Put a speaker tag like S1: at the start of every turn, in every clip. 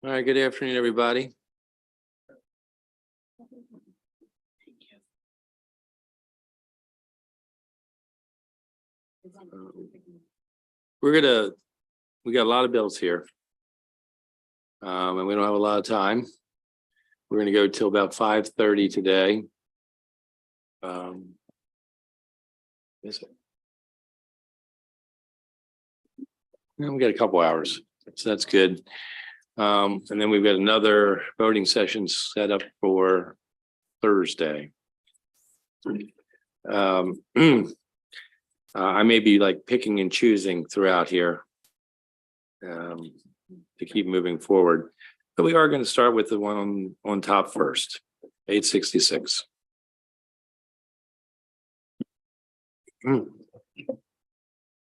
S1: All right, good afternoon, everybody. We got a lot of bills here. And we don't have a lot of time. We're gonna go till about 5:30 today. Is it? Yeah, we got a couple hours, so that's good. And then we've got another voting session set up for Thursday. I may be like picking and choosing throughout here to keep moving forward, but we are going to start with the one on top first, 866.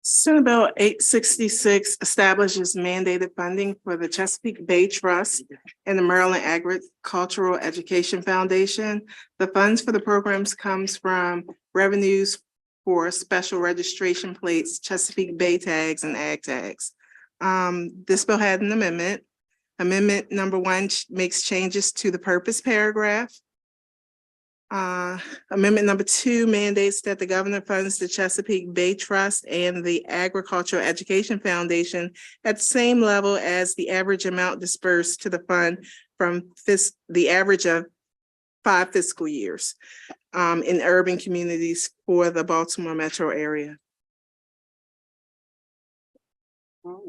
S2: Senate Bill 866 establishes mandated funding for the Chesapeake Bay Trust and the Maryland Agricultural Education Foundation. The funds for the programs comes from revenues for special registration plates, Chesapeake Bay tags, and ag tags. This bill had an amendment. Amendment number 1 makes changes to the purpose paragraph. Amendment number 2 mandates that the governor funds the Chesapeake Bay Trust and the Agricultural Education Foundation at the same level as the average amount dispersed to the fund from the average of 5 fiscal years in urban communities for the Baltimore metro area.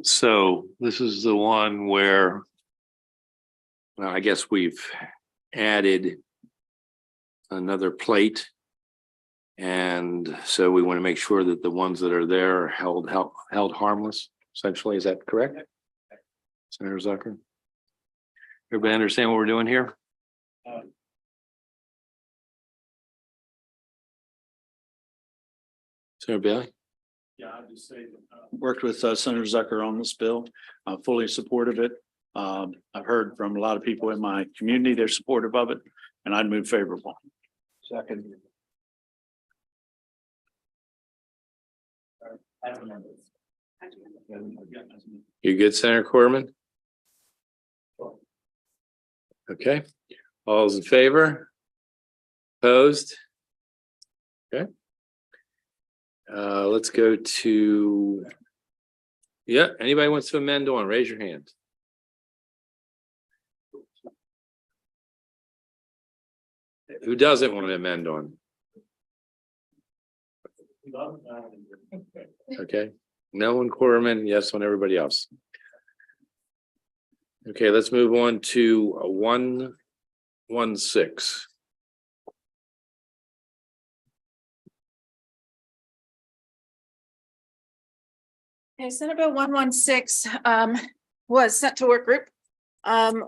S1: So this is the one where I guess we've added another plate. And so we want to make sure that the ones that are there are held harmless, essentially. Is that correct? Senator Zucker? Everybody understand what we're doing here? Senator Bailey?
S3: Yeah, I'd just say worked with Senator Zucker on this bill. I'm fully supportive of it. I've heard from a lot of people in my community, they're supportive of it, and I'd move favorable. Second.
S1: You good, Senator Corman? Okay. All those in favor? Opposed? Okay. Let's go to, yeah, anybody wants to amend on, raise your hand. Who doesn't want to amend on? Okay, no one, Corman, yes on everybody else. Okay, let's move on to 116.
S4: Okay, Senate Bill 116 was sent to work group.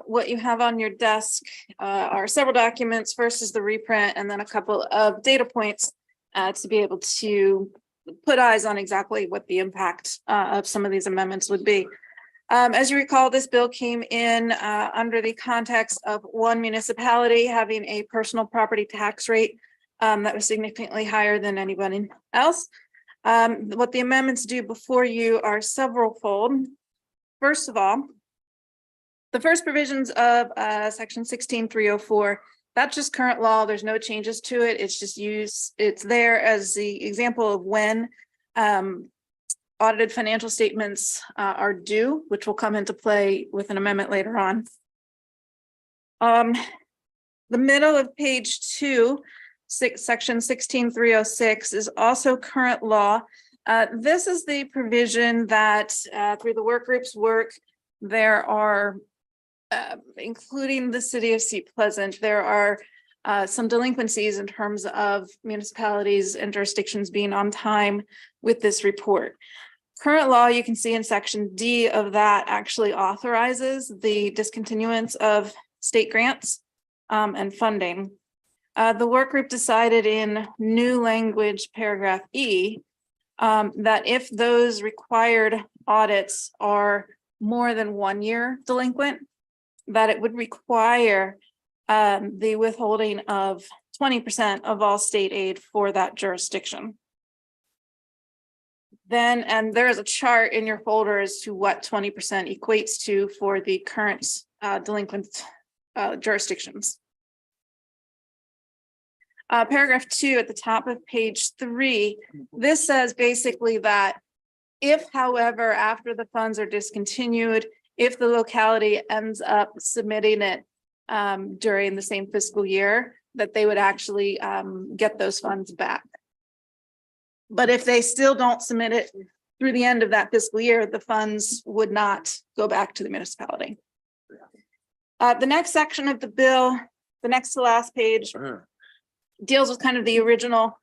S4: What you have on your desk are several documents. First is the reprint, and then a couple of data points to be able to put eyes on exactly what the impact of some of these amendments would be. As you recall, this bill came in under the context of one municipality having a personal property tax rate that was significantly higher than anybody else. What the amendments do before you are several fold. First of all, the first provisions of section 16304, that's just current law. There's no changes to it. It's just it's there as the example of when audited financial statements are due, which will come into play with an amendment later on. The middle of page 2, section 16306 is also current law. This is the provision that through the work group's work, there are, including the city of Seat Pleasant, there are some delinquencies in terms of municipalities and jurisdictions being on time with this report. Current law, you can see in section D of that, actually authorizes the discontinuance of state grants and funding. The work group decided in new language paragraph E that if those required audits are more than 1 year delinquent, that it would require the withholding of 20% of all state aid for that jurisdiction. Then, and there is a chart in your folder as to what 20% equates to for the current delinquent jurisdictions. Paragraph 2 at the top of page 3, this says basically that if, however, after the funds are discontinued, if the locality ends up submitting it during the same fiscal year, that they would actually get those funds back. But if they still don't submit it through the end of that fiscal year, the funds would not go back to the municipality. The next section of the bill, the next to last page, deals with kind of the original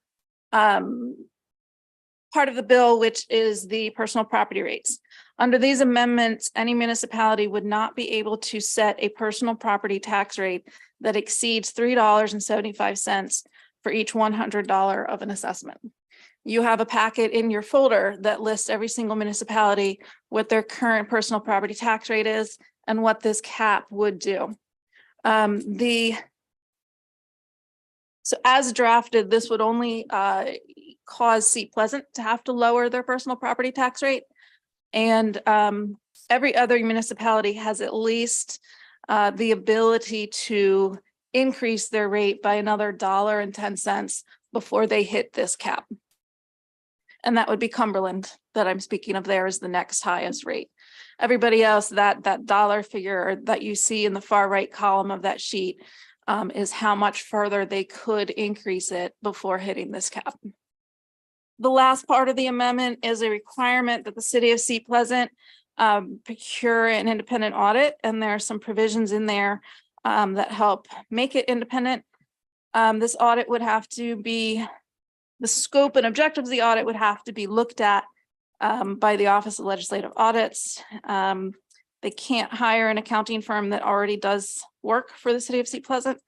S4: part of the bill, which is the personal property rates. Under these amendments, any municipality would not be able to set a personal property tax rate that exceeds $3.75 for each $100 of an assessment. You have a packet in your folder that lists every single municipality, what their current personal property tax rate is, and what this cap would do. So as drafted, this would only cause Seat Pleasant to have to lower their personal property tax rate. And every other municipality has at least the ability to increase their rate by another $1.10 before they hit this cap. And that would be Cumberland that I'm speaking of there is the next highest rate. Everybody else, that dollar figure that you see in the far right column of that sheet is how much further they could increase it before hitting this cap. The last part of the amendment is a requirement that the city of Seat Pleasant procure an independent audit, and there are some provisions in there that help make it independent. This audit would have to be, the scope and objectives of the audit would have to be looked at by the Office of Legislative Audits. They can't hire an accounting firm that already does work for the city of Seat Pleasant.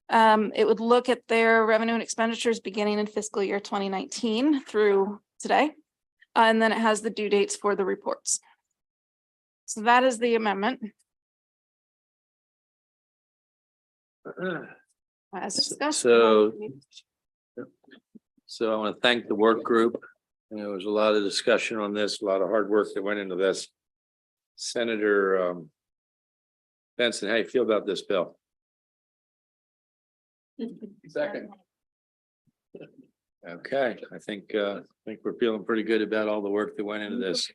S4: It would look at their revenue and expenditures beginning in fiscal year 2019 through today. And then it has the due dates for the reports. So that is the amendment. As discussed.
S1: So I want to thank the work group. And there was a lot of discussion on this, a lot of hard work that went into this. Senator Benson, how do you feel about this bill? Second. Okay, I think we're feeling pretty good about all the work that went into this.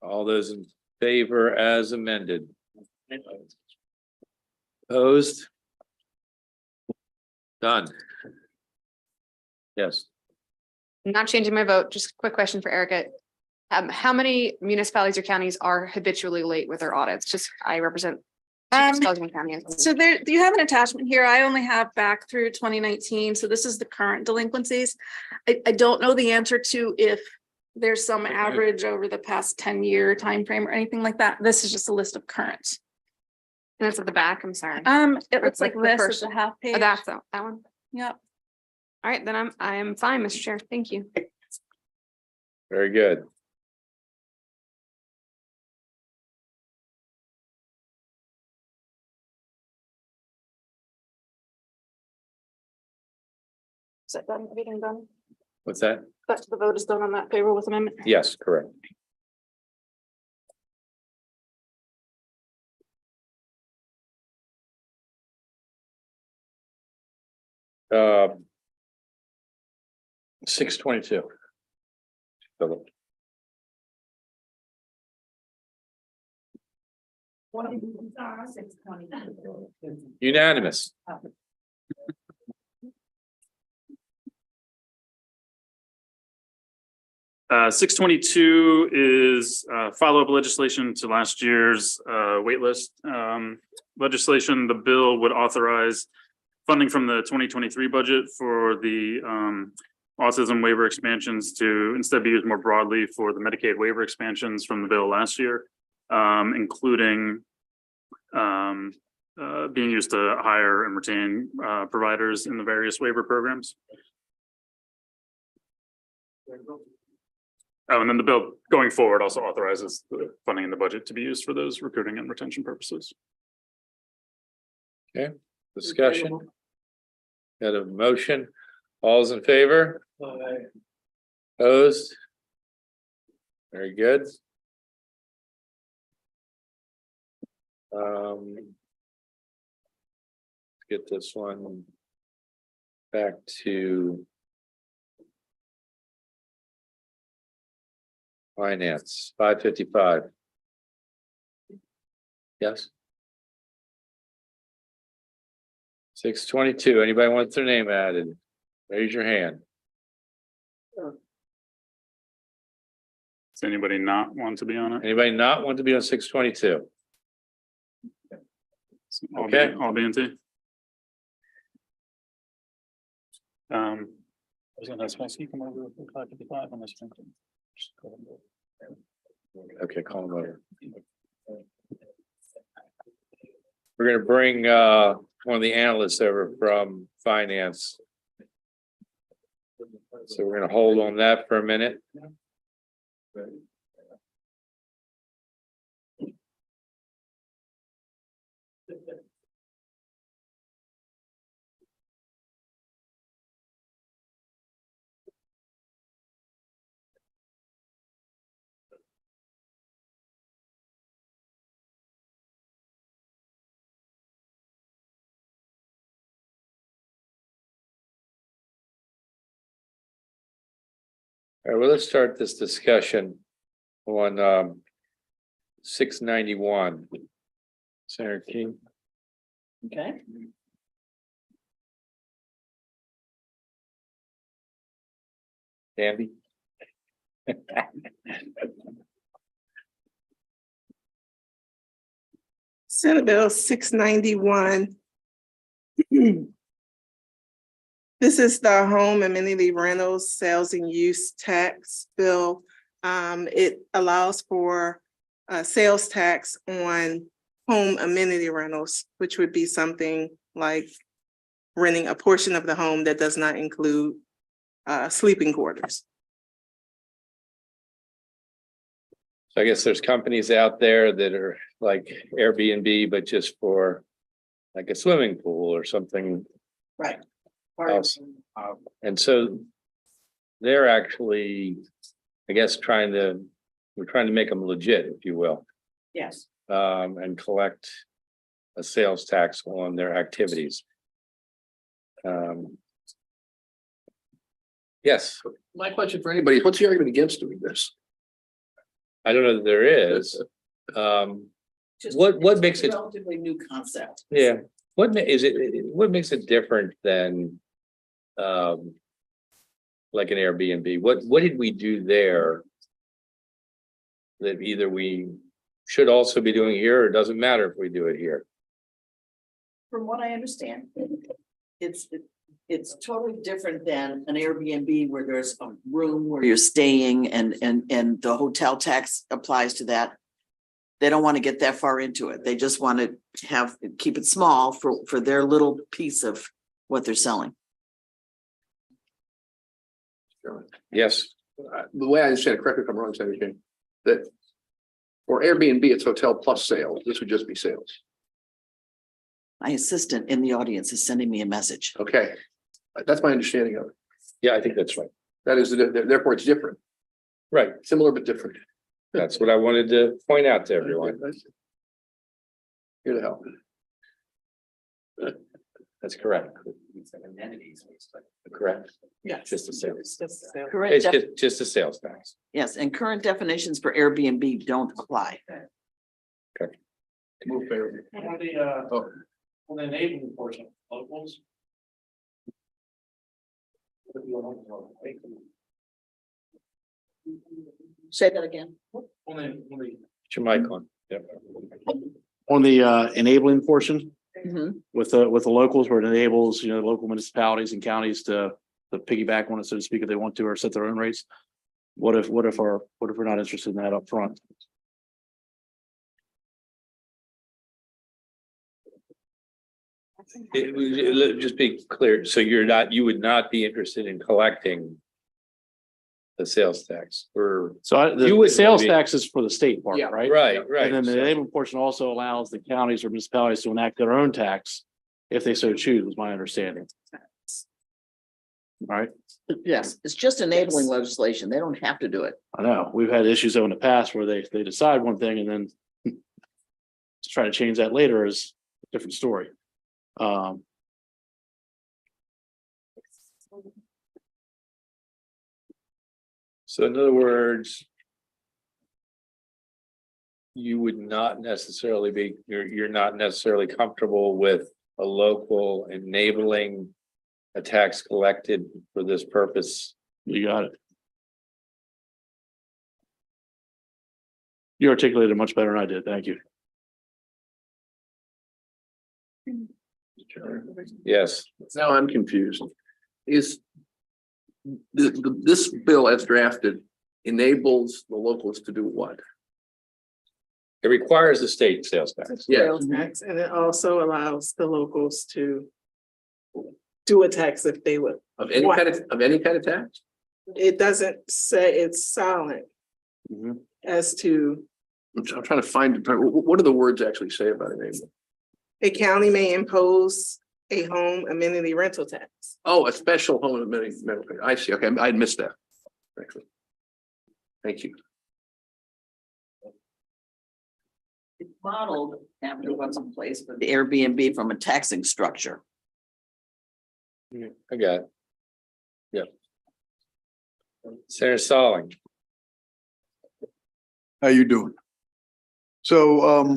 S1: All those in favor as amended? Opposed? Done. Yes.
S5: I'm not changing my vote. Just a quick question for Erica. How many municipalities or counties are habitually late with their audits? Just I represent.
S4: So there, you have an attachment here. I only have back through 2019. So this is the current delinquencies. I don't know the answer to if there's some average over the past 10-year time frame or anything like that. This is just a list of current.
S5: And it's at the back. I'm sorry.
S4: It looks like this is the half page.
S5: Oh, that's that one.
S4: Yep.
S5: All right, then I am fine, Mr. Chair. Thank you.
S1: Very good.
S4: Is that done? Everything done?
S1: What's that?
S4: But the vote is done on that favor with amendment.
S1: Yes, correct. Uh, 622. Philip. Unanimous.
S6: Six 22 is follow-up legislation to last year's waitlist legislation. The bill would authorize funding from the 2023 budget for the autism waiver expansions to instead be used more broadly for the Medicaid waiver expansions from the bill last year, including being used to hire and retain providers in the various waiver programs. Oh, and then the bill going forward also authorizes the funding in the budget to be used for those recruiting and retention purposes.
S1: Okay, discussion. Got a motion. All's in favor? Opposed? Very good. Get this one back to finance, 555. Yes. 622. Anybody want their name added? Raise your hand.
S6: Does anybody not want to be on it?
S1: Anybody not want to be on 622?
S6: All
S1: Okay.
S6: All B&T. I was gonna ask, you come over to 555 on this one.
S1: Okay, call them over. We're gonna bring one of the analysts over from finance. So we're gonna hold on that for a minute. All right, well, let's start this discussion on 691. Senator King.
S7: Okay.
S1: Andy.
S2: Senate Bill 691. This is the home amenity rentals, sales and use tax bill. It allows for sales tax on home amenity rentals, which would be something like renting a portion of the home that does not include sleeping quarters.
S1: So I guess there's companies out there that are like Airbnb, but just for like a swimming pool or something.
S7: Right.
S1: else. And so they're actually, I guess, we're trying to make them legit, if you will,
S7: Yes.
S1: and collect a sales tax on their activities. Yes,
S8: My question for anybody is, what's the argument against doing this?
S1: I don't know that there is. What makes it?
S7: Relatively new concept.
S1: Yeah, what makes it different than like an Airbnb? What did we do there that either we should also be doing here, or it doesn't matter if we do it here?
S7: From what I understand, it's totally different than an Airbnb where there's a room where you're staying and the hotel tax applies to that. They don't want to get that far into it. They just want to keep it small for their little piece of what they're selling.
S1: Yes,
S8: The way I understand it, correct me if I'm wrong, Senator King, that for Airbnb, it's hotel plus sales. This would just be sales.
S7: My assistant in the audience is sending me a message.
S8: Okay, that's my understanding of it.
S1: yeah, I think that's right.
S8: That is, therefore it's different,
S1: Right,
S8: similar but different.
S1: that's what I wanted to point out to everyone.
S8: Here to help.
S1: That's correct. Correct.
S2: Yeah.
S1: Just a sales.
S7: Correct.
S1: It's just a sales tax.
S7: Yes, and current definitions for Airbnb don't apply.
S8: Move favorably.
S9: On the enabling portion, locals.
S7: Say that again.
S9: On the,
S1: Put your mic on. Yep.
S10: On the enabling portion
S7: Mhm.
S10: with the locals, where it enables, local municipalities and counties to piggyback on it, so to speak, if they want to, or set their own rates. What if we're not interested in that up front?
S1: Just be clear, so you would not be interested in collecting the sales tax or?
S10: So
S1: You
S10: the
S1: wouldn't
S10: sales
S1: be-
S10: tax is for the state part,
S8: Yeah,
S10: right?
S1: Right,
S10: And then the
S1: right.
S10: enabling portion also allows the counties or municipalities to enact their own tax if they so choose, is my understanding. All right,
S7: Yes, it's just enabling legislation. They don't have to do it.
S10: I know, we've had issues though in the past where they decide one thing and then it's try to change that later is a different story.
S1: So in other words, you would not necessarily be, you're not necessarily comfortable with a local enabling a tax collected for this purpose.
S10: You got it. You articulated it much better than I did. Thank you.
S1: Yes,
S8: Now I'm confused. Is this bill as drafted enables the locals to do what?
S1: it requires the state sales tax.
S8: Yeah.
S2: Sales tax, and it also allows the locals to do a tax if they would.
S8: Of any kind of tax?
S2: It doesn't say it's silent
S10: Mhm.
S2: as to
S8: I'm trying to find, what do the words actually say about enabling?
S2: a county may impose a home amenity rental tax.
S8: Oh, a special home amenity. I see. Okay, I missed that. Actually. Thank you.
S7: It's modeled after what's in place for the Airbnb from a taxing structure.
S1: I got it. Yep. Senator Solling.
S11: How you doing? So,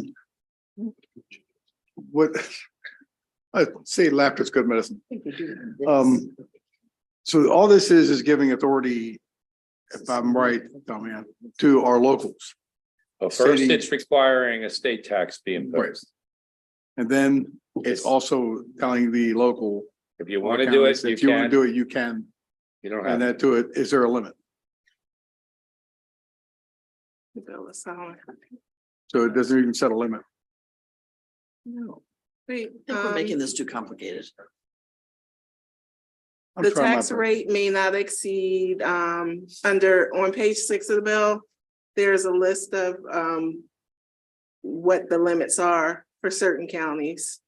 S11: what, I say laughter's good medicine. So all this is giving authority, if I'm right, tell me, to our locals.
S1: Well, first,
S11: City-
S1: it's requiring a state tax be imposed.
S11: And then it's also telling the local.
S1: If you want to do it, you
S11: If you want to
S1: can.
S11: do it, you can.
S1: You don't have.
S11: And that to it, is there a limit?
S2: The bill is silent.
S11: So it doesn't even set a limit.
S2: No. Wait,
S7: I think we're making this too complicated.
S11: I'm
S2: the
S11: trying my
S2: tax
S11: best.
S2: rate may not exceed, on page 6 of the bill, there's a list of, what the limits are for certain counties.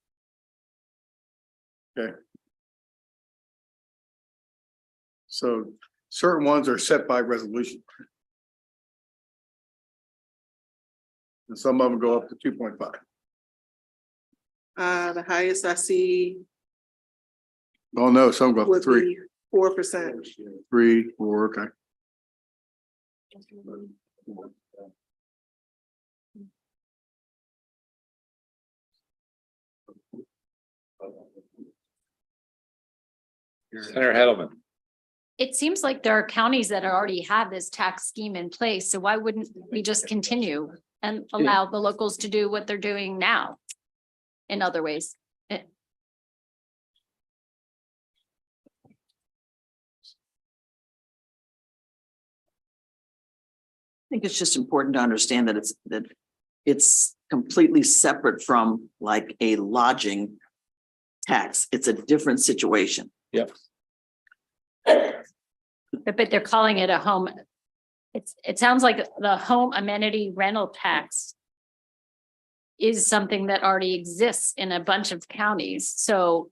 S11: So certain ones are set by resolution. And some of them go up to 2.5.
S2: The highest I see
S11: Oh, no, some go up to
S2: would
S11: 3,
S2: be 4%.
S11: 3, 4, okay.
S1: Senator Heddleman.
S12: It seems like there are counties that already have this tax scheme in place, so why wouldn't we just continue and allow the locals to do what they're doing now? In other ways,
S7: I think it's just important to understand that it's completely separate from like a lodging tax. It's a different situation.
S1: Yep.
S12: but they're calling it a home. It sounds like the home amenity rental tax is something that already exists in a bunch of counties, so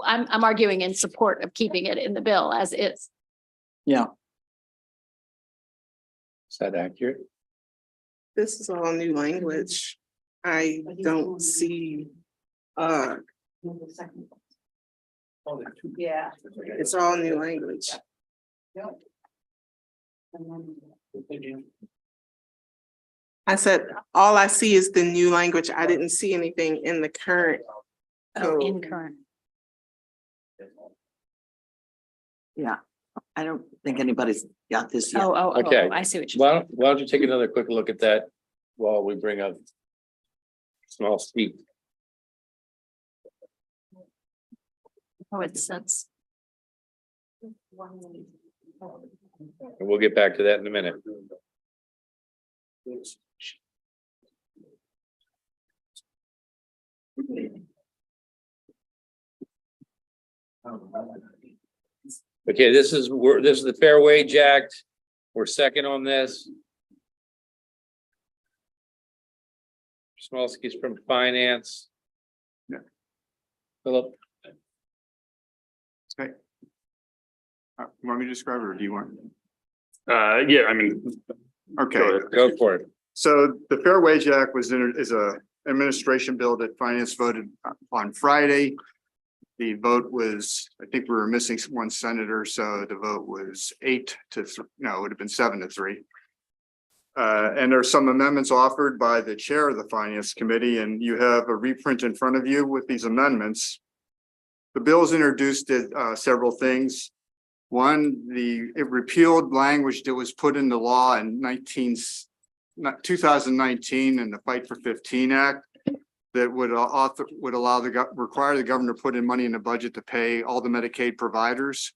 S12: I'm arguing in support of keeping it in the bill as is.
S7: Yeah.
S1: Is that accurate?
S2: This is all new language. I don't see, yeah, it's all new language. I said, all I see is the new language. I didn't see anything in the current.
S12: Oh, in
S2: code.
S12: current.
S7: Yeah, I don't think anybody's got this yet.
S1: Okay.
S12: I see what you're saying.
S1: Why don't you take another quick look at that while we bring up small speak.
S12: Oh, that's.
S1: And we'll get back to that in a minute. Okay, this is the Fair Wage Act. We're second on this. Smolsky's from finance.
S11: Yeah.
S1: Philip,
S13: Want me to describe it or do you want?
S6: Yeah, I mean,
S13: Okay,
S6: go ahead.
S1: go for it.
S13: so the Fair Wage Act is a
S11: administration bill that finance voted on Friday. The vote was, I think we were missing one senator, so the vote was 8-3. No, it would have been 7-3. And there's some amendments offered by the chair of the finance committee, and you have a reprint in front of you with these amendments. The bill's introduced several things. One, it repealed language that was put into law in 2019 in the Fight for 15 Act that would require the governor to put in money in the budget to pay all the Medicaid providers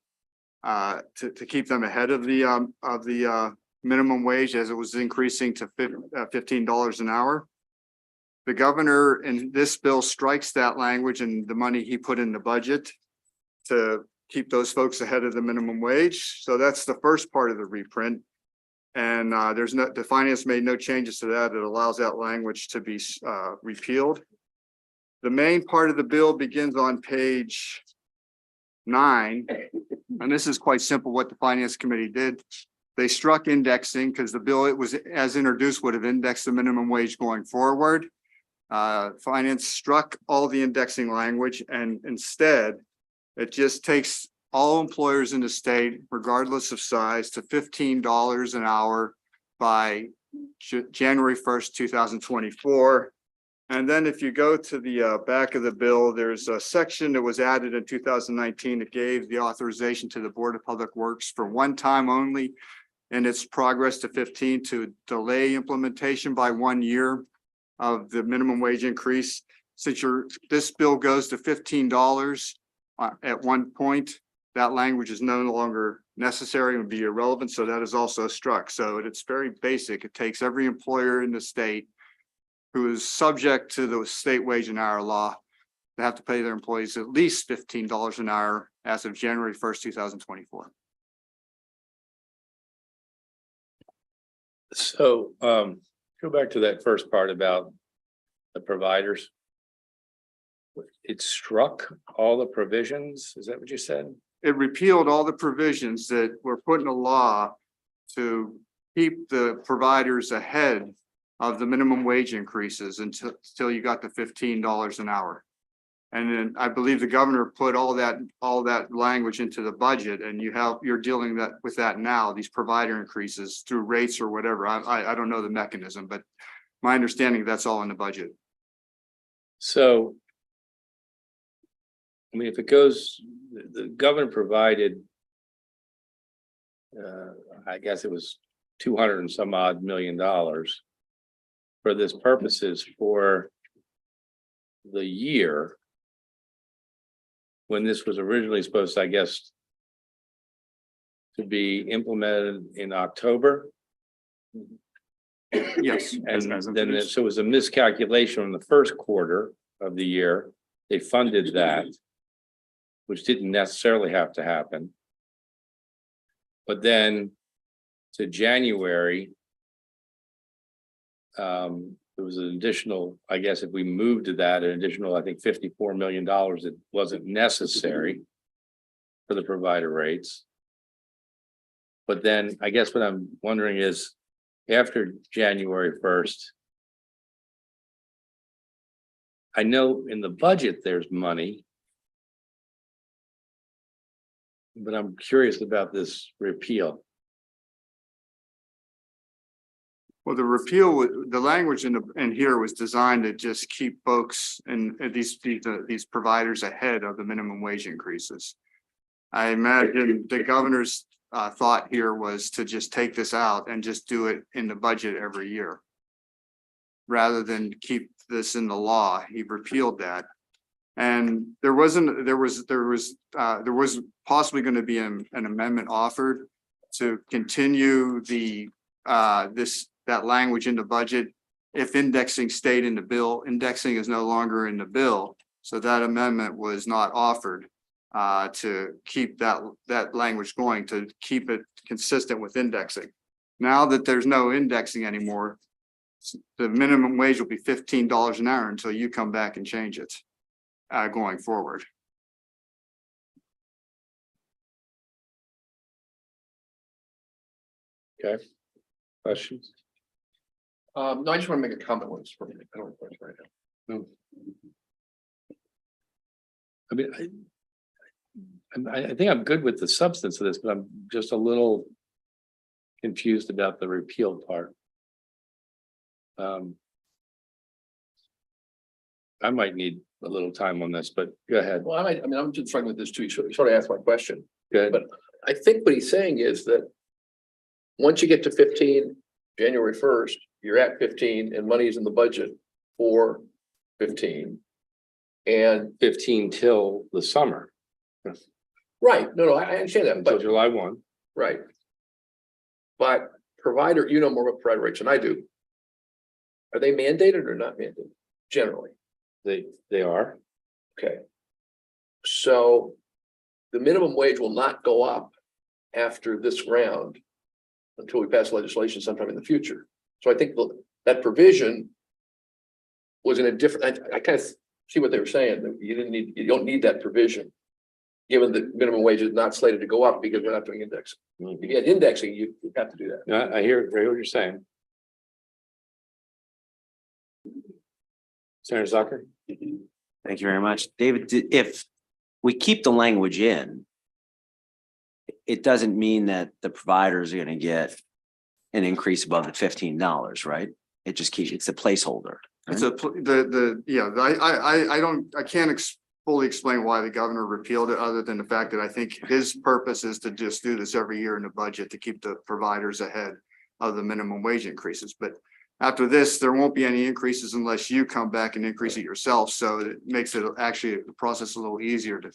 S11: to keep them ahead of the minimum wage as it was increasing to $15 an hour. The governor in this bill strikes that language and the money he put in the budget to keep those folks ahead of the minimum wage. So that's the first part of the reprint. And the finance made no changes to that. It allows that language to be repealed. The main part of the bill begins on page 9. And this is quite simple what the finance committee did. They struck indexing because the bill it was as introduced would have indexed the minimum wage going forward. Finance struck all the indexing language and instead it just takes all employers in the state, regardless of size, to $15 an hour by January 1st, 2024. And then if you go to the back of the bill, there's a section that was added in 2019 that gave the authorization to the Board of Public Works for one time only in its progress to 15 to delay implementation by 1 year of the minimum wage increase. Since this bill goes to $15 at one point, that language is no longer necessary and would be irrelevant. So that is also struck. So it's very basic. It takes every employer in the state who is subject to the state wage and hour law to have to pay their employees at least $15 an hour as of January 1st, 2024.
S1: So go back to that first part about the providers. It struck all the provisions. Is that what you said?
S11: It repealed all the provisions that were put in the law to keep the providers ahead of the minimum wage increases until you got to $15 an hour. And then I believe the governor put all that language into the budget, and you're dealing with that now, these provider increases through rates or whatever. I don't know the mechanism, but my understanding that's all in the budget.
S1: So, I mean, if it goes, the governor provided, I guess it was 200 and some odd $million for this purposes for the year. When this was originally supposed to, I guess, to be implemented in October.
S11: Yes.
S1: And then so it was a miscalculation in the first quarter of the year. They funded that, which didn't necessarily have to happen. But then to January, there was an additional, I guess if we moved to that, an additional, I think $54 million that wasn't necessary for the provider rates. But then I guess what I'm wondering is after January 1st, I know in the budget there's money, but I'm curious about this repeal.
S11: Well, the repeal, the language in here was designed to just keep folks and these providers ahead of the minimum wage increases. I imagine the governor's thought here was to just take this out and just do it in the budget every year. Rather than keep this in the law, he repealed that. And there was possibly going to be an amendment offered to continue that language in the budget if indexing stayed in the bill. Indexing is no longer in the bill, so that amendment was not offered to keep that language going, to keep it consistent with indexing. Now that there's no indexing anymore, the minimum wage will be $15 an hour until you come back and change it going forward.
S1: Okay. Questions?
S8: No, I just want to make a comment on this for a minute. I don't have a question right now.
S1: I mean, I think I'm good with the substance of this, but I'm just a little confused about the repeal part. I might need a little time on this, but go ahead.
S8: Well, I mean, I'm just struggling with this too. You sort of asked my question.
S1: Good.
S8: But I think what he's saying is that once you get to 15, January 1st, you're at 15 and money is in the budget for 15. And
S1: 15 till the summer,
S8: right, no, I understand that,
S1: until
S8: but
S1: July 1.
S8: right. But provider, you know more about provider rates than I do. Are they mandated or not mandated generally?
S1: They are.
S8: Okay. So the minimum wage will not go up after this round until we pass legislation sometime in the future. So I think that provision was in a different, I kind of see what they were saying, that you don't need that provision, given that minimum wage is not slated to go up because we're not doing indexing. If you had indexing, you have to do that.
S1: Yeah, I hear what you're saying. Senator Zucker?
S13: Thank you very much. David, if we keep the language in, it doesn't mean that the providers are going to get an increase above the $15, right? It just keeps, it's a placeholder.
S11: It's a, I can't fully explain why the governor repealed it, other than the fact that I think his purpose is to just do this every year in the budget to keep the providers ahead of the minimum wage increases. But after this, there won't be any increases unless you come back and increase it yourself. So it makes it actually the process a little easier to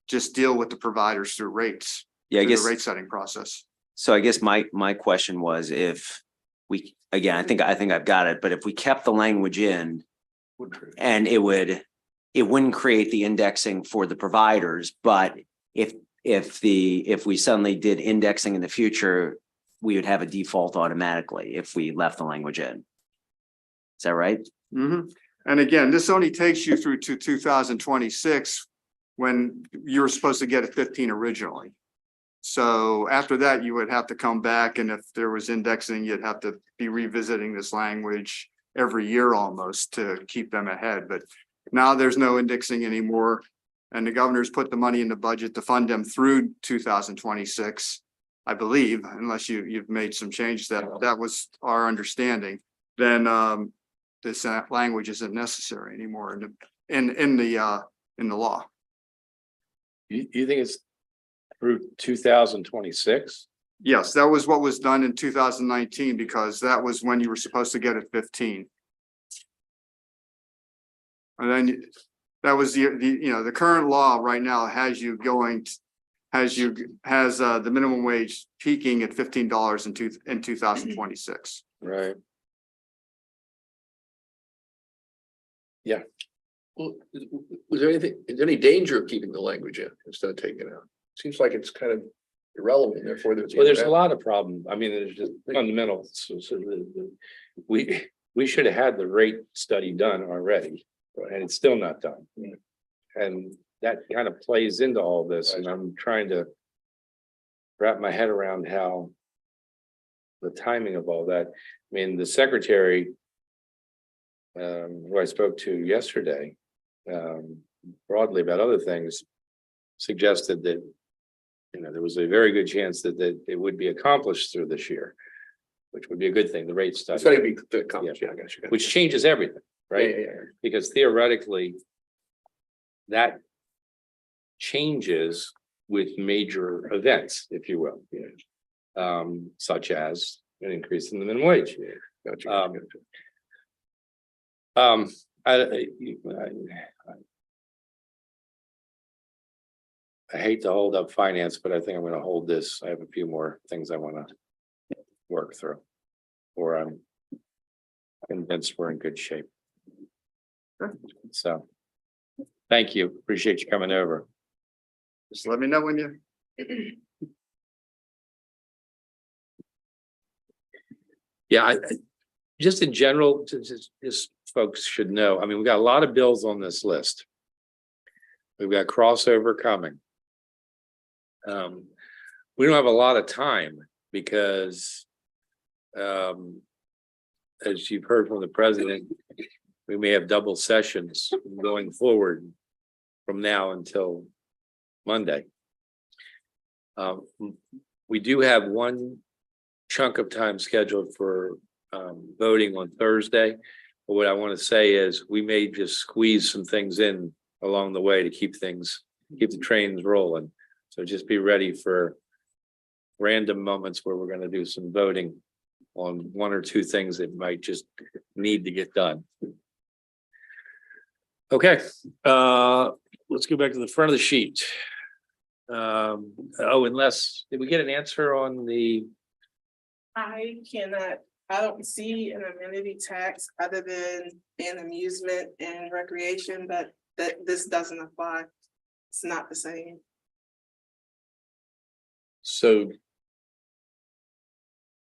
S11: just deal with the providers through rates.
S13: Yeah, I
S11: through
S13: guess.
S11: the rate setting process.
S13: So I guess my question was, if we, again, I think I've got it, but if we kept the language in and it wouldn't create the indexing for the providers, but if we suddenly did indexing in the future, we would have a default automatically if we left the language in. Is that right?
S11: Mm-hmm. And again, this only takes you through to 2026 when you were supposed to get a 15 originally. So after that, you would have to come back, and if there was indexing, you'd have to be revisiting this language every year almost to keep them ahead. But now there's no indexing anymore, and the governor's put the money in the budget to fund them through 2026, I believe, unless you've made some changes. That was our understanding. Then this language isn't necessary anymore in the law.
S1: You think it's through 2026?
S11: Yes, that was what was done in 2019, because that was when you were supposed to get it 15. And then that was the current law right now has you going, has the minimum wage peaking at $15 in 2026.
S1: Right. Yeah.
S8: Well, was there anything, is there any danger of keeping the language in instead of taking it out? Seems like it's kind of irrelevant, therefore there's.
S1: Well, there's a lot of problems. I mean, there's just fundamentals. So we should have had the rate study done already, and it's still not done. And that kind of plays into all this, and I'm trying to wrap my head around how the timing of all that. I mean, the secretary who I spoke to yesterday, broadly about other things, suggested that there was a very good chance that it would be accomplished through this year, which would be a good thing. The rate study,
S8: It's gotta be accomplished, yeah, I got you.
S1: which changes everything, right?
S8: Yeah.
S1: Because theoretically, that changes with major events, if you will, such as an increase in the minimum wage.
S8: Gotcha.
S1: I hate to hold up finance, but I think I'm going to hold this. I have a few more things I want to work through, or I'm convinced we're in good shape. So, thank you. Appreciate you coming over.
S11: Just let me know when you.
S1: Yeah, I just in general, just folks should know. I mean, we've got a lot of bills on this list. We've got crossover coming. We don't have a lot of time because, as you've heard from the president, we may have double sessions going forward from now until Monday. We do have one chunk of time scheduled for voting on Thursday. But what I want to say is we may just squeeze some things in along the way to keep the trains rolling. So just be ready for random moments where we're going to do some voting on one or two things that might just need to get done. Okay, let's go back to the front of the sheet. Did we get an answer on the,
S2: I don't see an amenity tax other than in amusement and recreation, but that this doesn't apply. It's not the same.
S1: so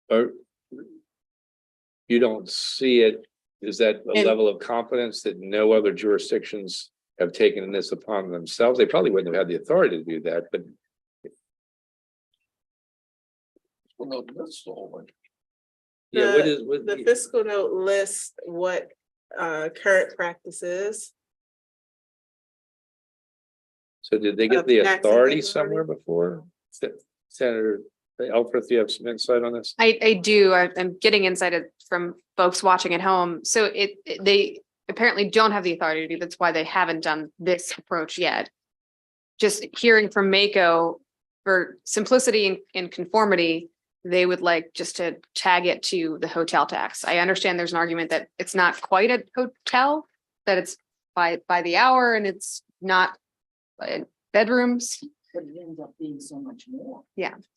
S1: or you don't see it? Is that a
S2: And-
S1: level of confidence that no other jurisdictions have taken this upon themselves? They probably wouldn't have had the authority to do that, but
S8: Well, no, that's the whole one.
S1: yeah, what
S2: The fiscal note lists what current practice is.
S1: so did they get
S2: of
S1: the
S2: taxing
S1: authority
S2: authority?
S1: somewhere before? Senator Elfreth, you have some insight on this?
S5: I do. I'm getting insight from folks watching at home. So they apparently don't have the authority to do. That's why they haven't done this approach yet. Just hearing from Mako, for simplicity and conformity, they would like just to tag it to the hotel tax. I understand there's an argument that it's not quite a hotel, that it's by the hour and it's not bedrooms.
S7: But it ends up being so much more.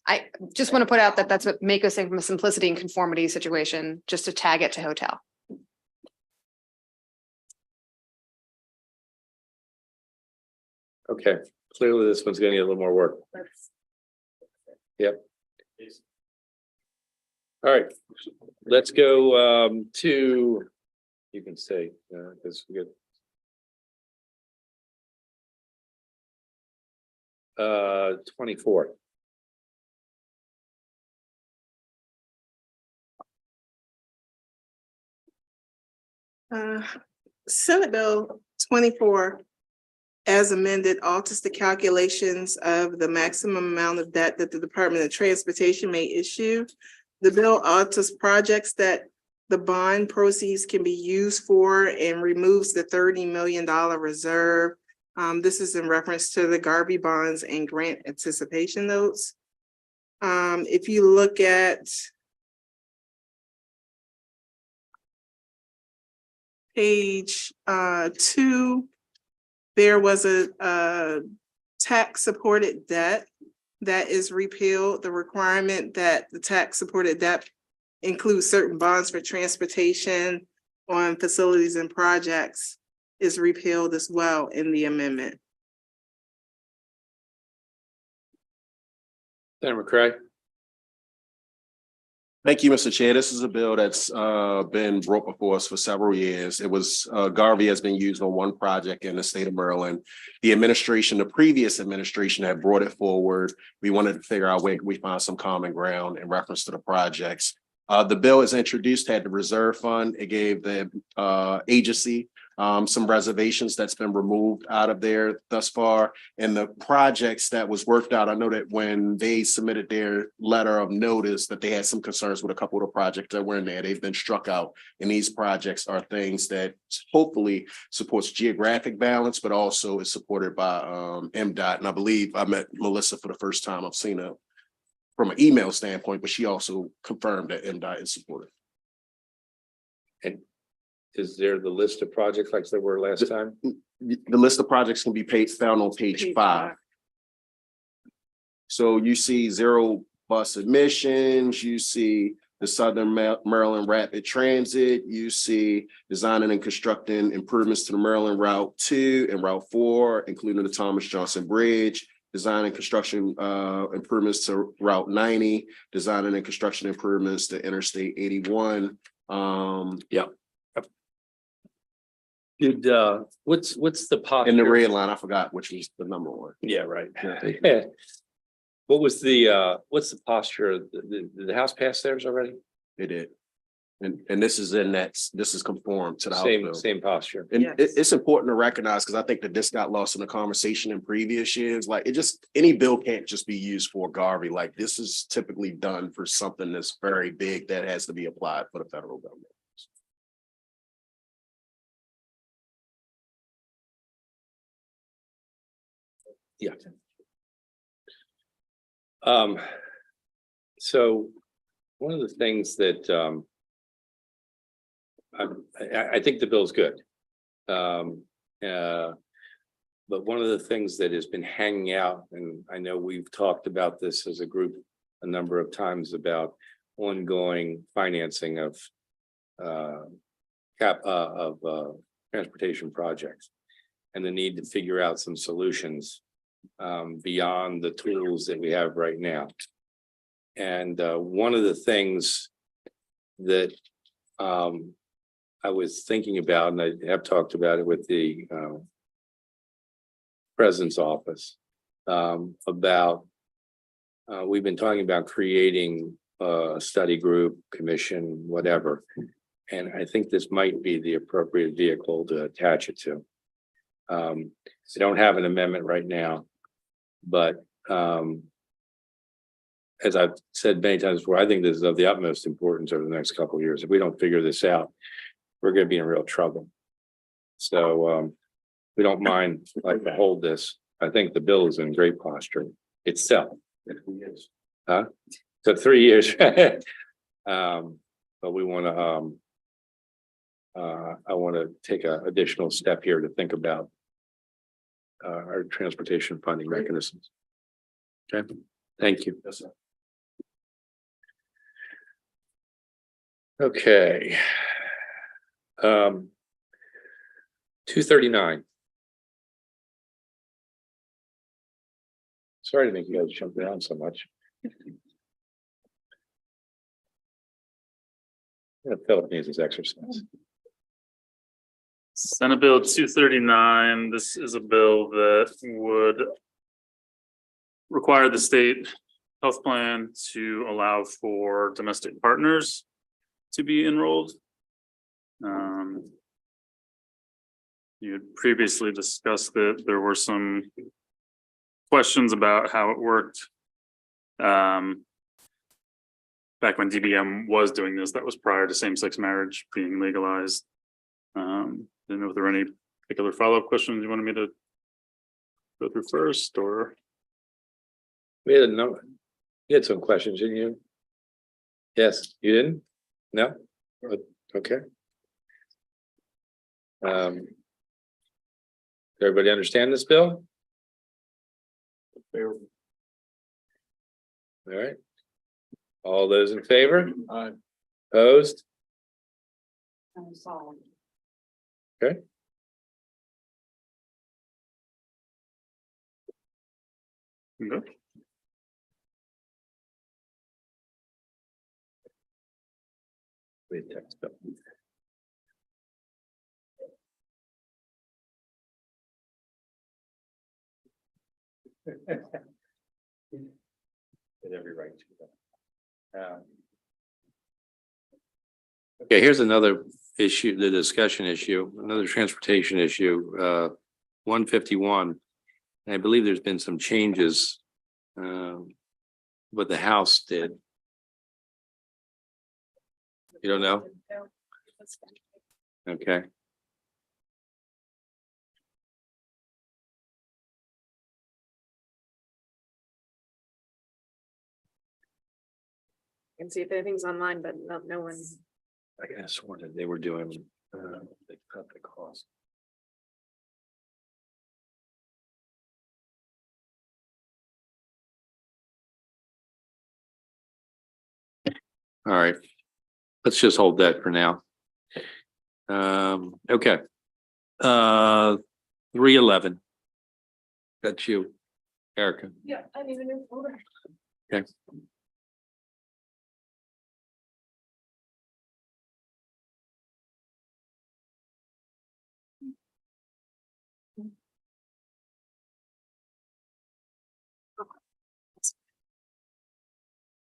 S5: I just want to put out that that's what Mako's saying from a simplicity and conformity situation, just to tag it to hotel.
S1: Okay, clearly this one's gonna need a little more work. Yep. All right, let's go to, you can say, because we get. 24.
S2: Senate Bill 24, as amended, alters the calculations of the maximum amount of debt that the Department of Transportation may issue. The bill alters projects that the bond proceeds can be used for and removes the $30 million reserve. This is in reference to the Garvey bonds and grant anticipation notes. If you look at page 2, there was a tax supported debt that is repealed. The requirement that the tax supported debt includes certain bonds for transportation on facilities and projects is repealed as well in the amendment.
S1: Senator McCray.
S14: Thank you, Mr. Chair. This is a bill that's been brought before us for several years. It was Garvey has been used on one project in the state of Maryland. The previous administration had brought it forward. We wanted to figure out where we find some common ground in reference to the projects. The bill is introduced, had the reserve fund. It gave the agency some reservations that's been removed out of there thus far. And the projects that was worked out, I know that when they submitted their letter of notice that they had some concerns with a couple of the projects that were in there, they've been struck out. And these projects are things that hopefully supports geographic balance, but also is supported by MDOT. And I believe I met Melissa for the first time. I've seen her from an email standpoint, but she also confirmed that MDOT is supportive.
S1: And is there the list of projects like there were last time?
S14: The list of projects can be found on page 5. So you see 0 bus admissions, you see the Southern Maryland Rapid Transit, you see designing and constructing improvements to the Maryland Route 2 and Route 4, including the Thomas Johnson Bridge, design and construction improvements to Route 90, designing and construction improvements to Interstate 81.
S1: Did what's the posture?
S14: In the red line, I forgot which was the number one.
S1: Yeah, right.
S14: Yeah.
S1: Yeah. What was what's the posture? Did the House pass theirs already?
S14: They did. And this is this is conformed to the House bill.
S1: Same posture.
S14: And
S2: Yes.
S14: it's important to recognize, because I think that this got lost in the conversation in previous years, like any bill can't just be used for Garvey. Like this is typically done for something that's very big that has to be applied for the federal government.
S1: Yeah. So one of the things that I think the bill's good. But one of the things that has been hanging out, and I know we've talked about this as a group a number of times, about ongoing financing of transportation projects and the need to figure out some solutions beyond the tools that we have right now. And one of the things that I was thinking about, and I have talked about it with the President's office, about we've been talking about creating a study group, commission, whatever. And I think this might be the appropriate vehicle to attach it to. I don't have an amendment right now, but as I've said many times before, I think this is of the utmost importance over the next couple of years. If we don't figure this out, we're going to be in real trouble. So we don't mind like to hold this. I think the bill is in great posture itself. Huh? So 3 years. But we want to I want to take an additional step here to think about our transportation funding mechanisms. Okay, thank you.
S14: Yes, sir.
S1: Okay. 239. Sorry to make you guys jump around so much. Philip needs his exercise.
S6: Senate Bill 239, this is a bill that would require the state health plan to allow for domestic partners to be enrolled. You had previously discussed that there were some questions about how it worked. Back when DBM was doing this, that was prior to same-sex marriage being legalized. Didn't know if there were any particular follow-up questions you wanted me to go through first, or?
S1: We had a number. You had some questions, didn't you? Yes, you didn't? No? Okay. Everybody understand this bill? All right. All those in favor?
S14: Aye.
S1: Opposed? Okay.
S6: Good.
S1: We had text bill. Had every right to that. Okay, here's another issue, the discussion issue, another transportation issue, 151. I believe there's been some changes, what the House did. You don't know? Okay.
S5: I can see if anything's online, but no one.
S1: I could have sworn that they were doing, they cut the cost. All right, let's just hold that for now. Okay. 311. That's you, Erica.
S4: Yeah, I need a new folder.
S1: Okay.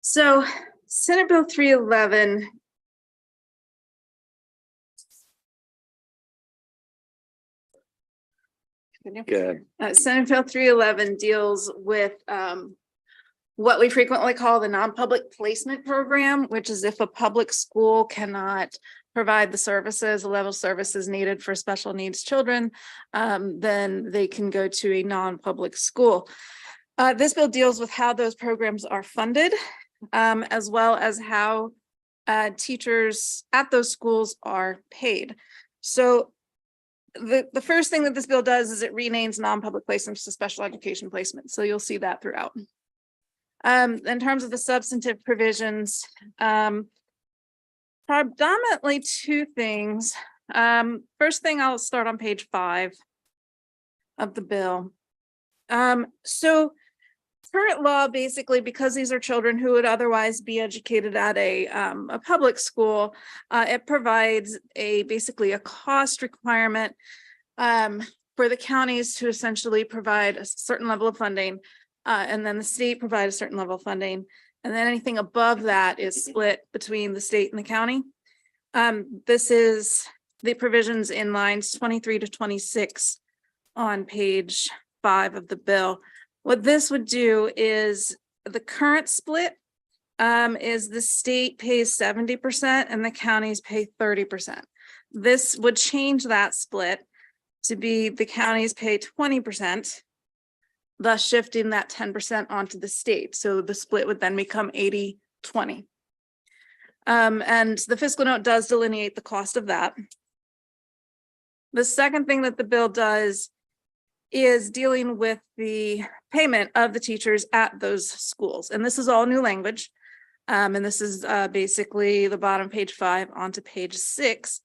S4: So Senate Bill 311
S1: Good.
S4: Senate Bill 311 deals with what we frequently call the non-public placement program, which is if a public school cannot provide the services, the level of services needed for special needs children, then they can go to a non-public school. This bill deals with how those programs are funded, as well as how teachers at those schools are paid. So the first thing that this bill does is it renames non-public placements to special education placements. So you'll see that throughout. In terms of the substantive provisions, predominantly two things. First thing, I'll start on page 5 of the bill. So current law, basically, because these are children who would otherwise be educated at a public school, it provides basically a cost requirement for the counties to essentially provide a certain level of funding, and then the state provide a certain level of funding, and then anything above that is split between the state and the county. This is the provisions in lines 23 to 26 on page 5 of the bill. What this would do is the current split is the state pays 70% and the counties pay 30%. This would change that split to be the counties pay 20%, thus shifting that 10% onto the state. So the split would then become 80-20. And the fiscal note does delineate the cost of that. The second thing that the bill does is dealing with the payment of the teachers at those schools. And this is all new language. And this is basically the bottom page 5 onto page 6.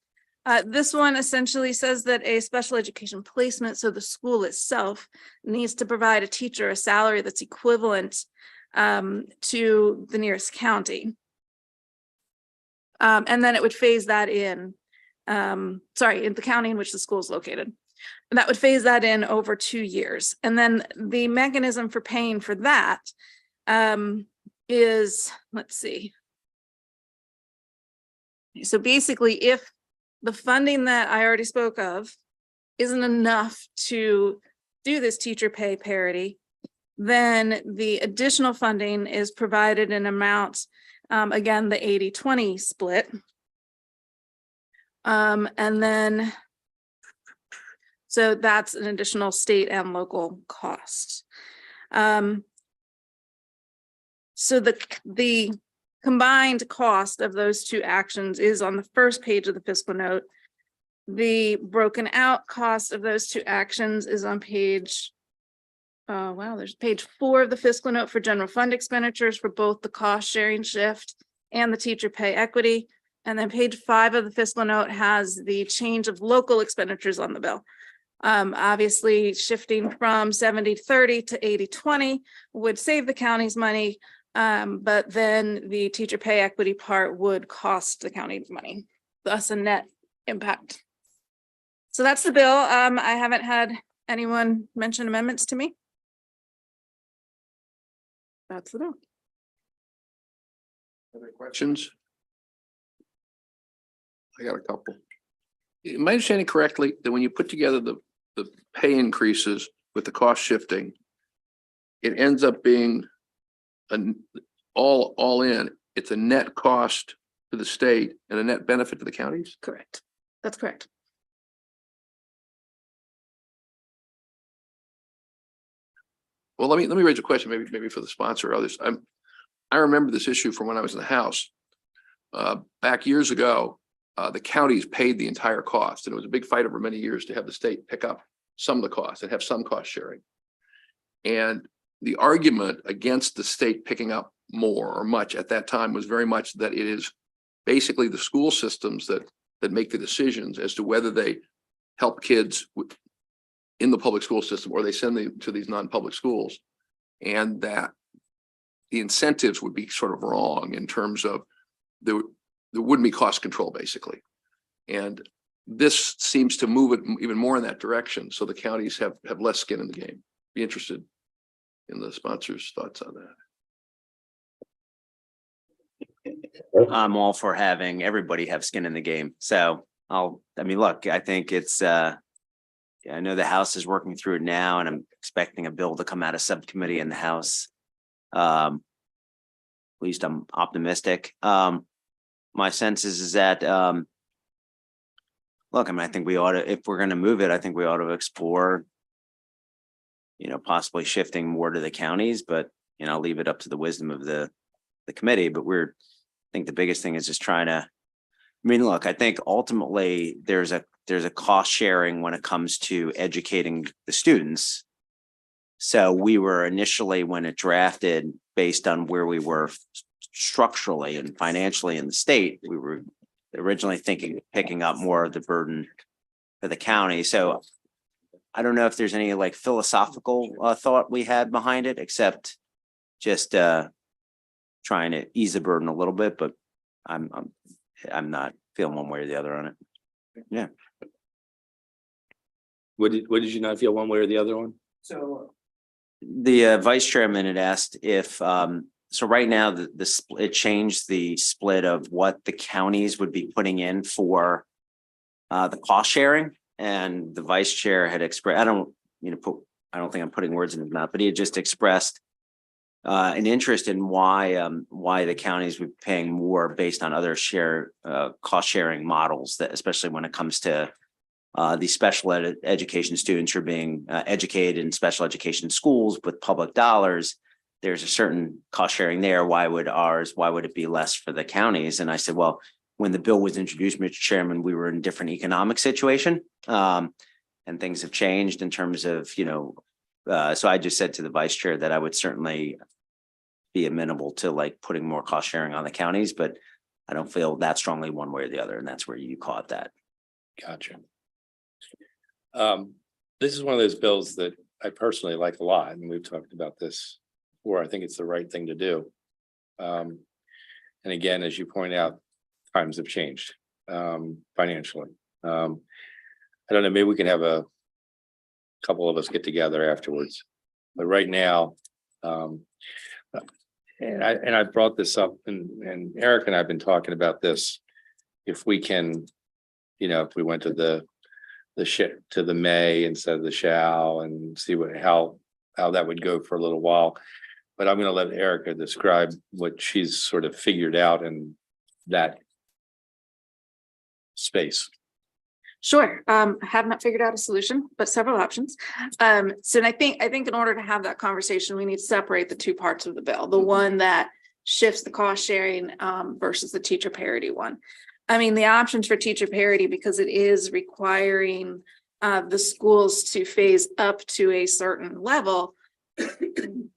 S4: This one essentially says that a special education placement, so the school itself, needs to provide a teacher a salary that's equivalent to the nearest county. And then it would phase that in, in the county in which the school is located. And that would phase that in over 2 years. And then the mechanism for paying for that is, let's see. So basically, if the funding that I already spoke of isn't enough to do this teacher pay parity, then the additional funding is provided in amount, again, the 80-20 split. And then, so that's an additional state and local cost. So the combined cost of those two actions is on the first page of the fiscal note. The broken out cost of those two actions is on page, there's page 4 of the fiscal note for general fund expenditures for both the cost sharing shift and the teacher pay equity. And then page 5 of the fiscal note has the change of local expenditures on the bill. Obviously shifting from 70-30 to 80-20 would save the county's money. But then the teacher pay equity part would cost the county money, thus a net impact. So that's the bill. I haven't had anyone mention amendments to me. That's the bill.
S8: Other questions? I got a couple. Am I understanding correctly that when you put together the pay increases with the cost shifting, it ends up being all in, it's a net cost to the state and a net benefit to the counties?
S4: Correct. That's correct.
S8: Well, let me raise a question, maybe for the sponsor or others. I remember this issue from when I was in the House. Back years ago, the counties paid the entire cost, and it was a big fight over many years to have the state pick up some of the cost and have some cost sharing. And the argument against the state picking up more or much at that time was very much that it is basically the school systems that make the decisions as to whether they help kids in the public school system or they send them to these non-public schools, and that the incentives would be sort of wrong in terms of there wouldn't be cost control basically. And this seems to move it even more in that direction. So the counties have less skin in the game. Be interested in the sponsor's thoughts on that.
S13: I'm all for having everybody have skin in the game. So look, I think it's I know the House is working through it now, and I'm expecting a bill to come out of subcommittee in the House. At least I'm optimistic. My sense is that, look, I mean, I think we ought to, if we're gonna move it, I think we ought to explore, possibly shifting more to the counties, but, I'll leave it up to the wisdom of the committee, but I think the biggest thing is just trying to, look, I think ultimately there's a cost sharing when it comes to educating the students. So we were initially, when it drafted, based on where we were structurally and financially in the state, we were originally thinking of picking up more of the burden for the county. So I don't know if there's any like philosophical thought we had behind it, except just trying to ease the burden a little bit, but I'm not feeling one way or the other on it. Yeah.
S1: What did you not feel one way or the other one?
S7: So
S13: The vice chairman had asked if, so right now it changed the split of what the counties would be putting in for the cost sharing, and the vice chair had expressed, I don't think I'm putting words in his mouth, but he had just expressed an interest in why the counties would be paying more based on other cost sharing models, that especially when it comes to these special education students who are being educated in special education schools with public dollars. There's a certain cost sharing there. Why would it be less for the counties? And I said, well, when the bill was introduced, Mr. Chairman, we were in a different economic situation. And things have changed in terms of, so I just said to the vice chair that I would certainly be amenable to like putting more cost sharing on the counties, but I don't feel that strongly one way or the other. And that's where you caught that.
S1: Gotcha. This is one of those bills that I personally like a lot, and we've talked about this before. I think it's the right thing to do. And again, as you point out, times have changed financially. I don't know, maybe we can have a couple of us get together afterwards, but right now, and I brought this up, and Eric and I have been talking about this. If we can, if we went to the may instead of the shall, and see how that would go for a little while. But I'm going to let Erica describe what she's sort of figured out in that space.
S4: Sure. I have not figured out a solution, but several options. So I think in order to have that conversation, we need to separate the two parts of the bill. The one that shifts the cost sharing versus the teacher parity one. I mean, the options for teacher parity, because it is requiring the schools to phase up to a certain level,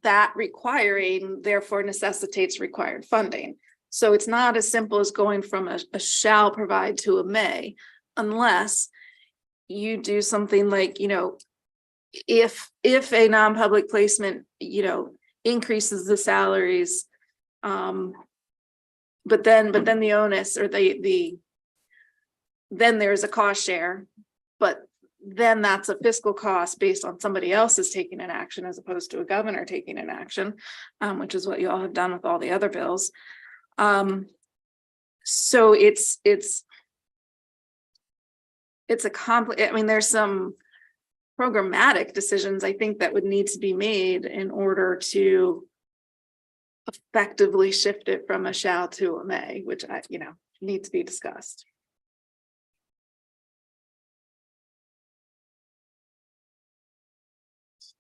S4: that requiring therefore necessitates required funding. So it's not as simple as going from a shall provide to a may, unless you do something like, if a non-public placement, increases the salaries, but then the onus or then there's a cost share, but then that's a fiscal cost based on somebody else's taking an action as opposed to a governor taking an action, which is what you all have done with all the other bills. So it's a I mean, there's some programmatic decisions I think that would need to be made in order to effectively shift it from a shall to a may, which need to be discussed.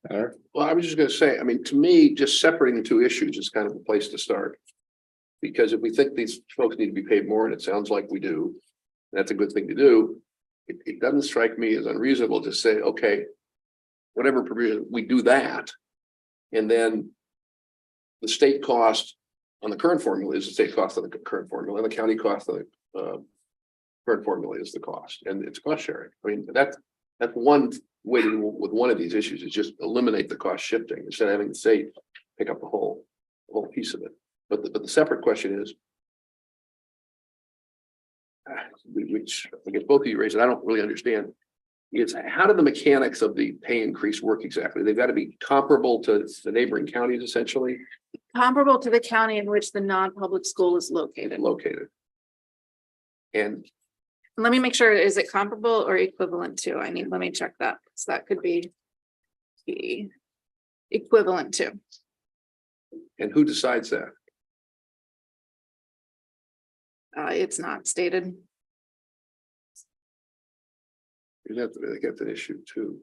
S8: Well, I was just gonna say, I mean, to me, just separating the two issues is kind of a place to start. Because if we think these folks need to be paid more, and it sounds like we do, that's a good thing to do. It doesn't strike me as unreasonable to say, okay, whatever provision, we do that. And then the state cost on the current formula is the state cost of the current formula, and the county cost of the current formula is the cost, and it's cost sharing. I mean, that's one way to do with one of these issues, is just eliminate the cost shifting instead of having the state pick up the whole piece of it. But the separate question is, which I guess both of you raised, and I don't really understand, is how do the mechanics of the pay increase work exactly? They've got to be comparable to the neighboring counties, essentially.
S4: Comparable to the county in which the non-public school is located.
S8: And
S4: Let me make sure, is it comparable or equivalent to? Let me check that. So that could be the equivalent to.
S8: And who decides that?
S4: It's not stated.
S8: You'd have to get that issue too.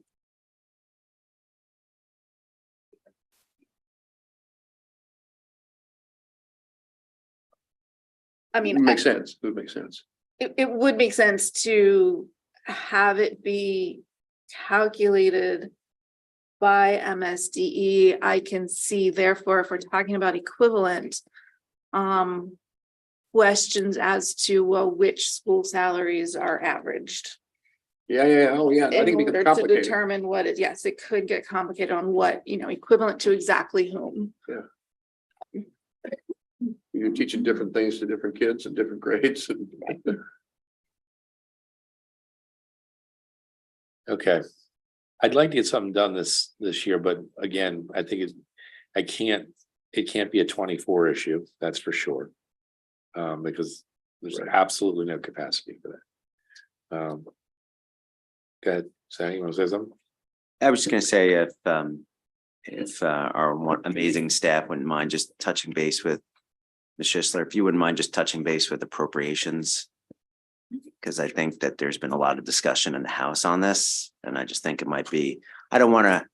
S4: I mean,
S8: Makes sense. It would make sense.
S4: it would make sense to have it be calculated by MSDE. I can see, therefore, if we're talking about equivalent, questions as to, well, which school salaries are averaged.
S8: Yeah. Oh, yeah. I think
S4: In
S8: it becomes
S4: order to
S8: complicated.
S4: determine what it, yes, it could get complicated on what, equivalent to exactly whom.
S8: You're teaching different things to different kids and different grades.
S1: Okay. I'd like to get something done this year, but again, I think it can't be a 24 issue, that's for sure. Because there's absolutely no capacity for that. Go ahead, Sam, you want to say something?
S13: I was just gonna say if our amazing staff wouldn't mind just touching base with Ms. Schisler, if you wouldn't mind just touching base with appropriations. Because I think that there's been a lot of discussion in the House on this, and I just think it might be, I don't want to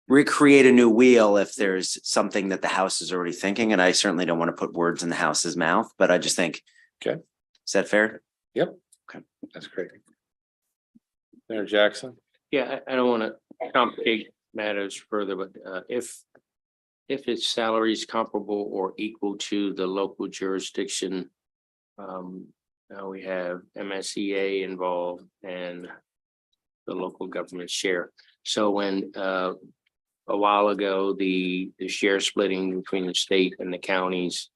S13: recreate a new wheel if there's something that the House is already thinking, and I certainly don't want to put words in the House's mouth, but I just think.
S1: Okay.
S13: Is that fair?
S1: Yep. Okay, that's great. Mayor Jackson?
S15: Yeah, I don't want to complicate matters further, but if its salary is comparable or equal to the local jurisdiction, now we have MSEA involved and the local government share. So when a while ago, the share splitting between the state and the counties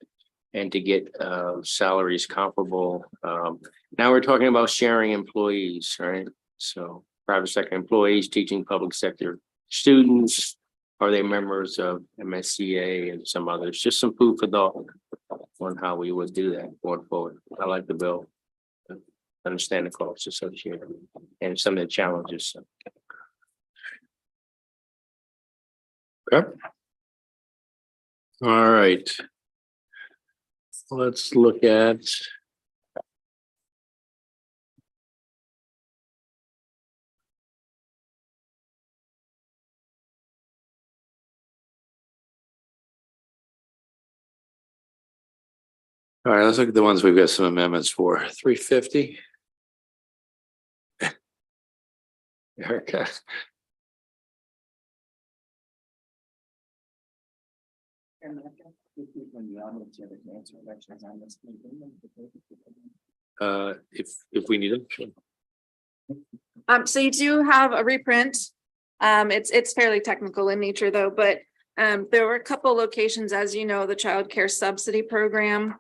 S15: and to get salaries comparable, now we're talking about sharing employees, right? So private sector employees teaching public sector students, are they members of MSCA and some others? Just some food for thought on how we would do that going forward. I like the bill. Understand the costs associated and some of the challenges.
S1: Okay. All right. Let's look at. All right, let's look at the ones we've got some amendments for. 350. Erica. If we need them. Sure.
S4: So you do have a reprint. It's fairly technical in nature though, but there were a couple locations, as you know, the child care subsidy program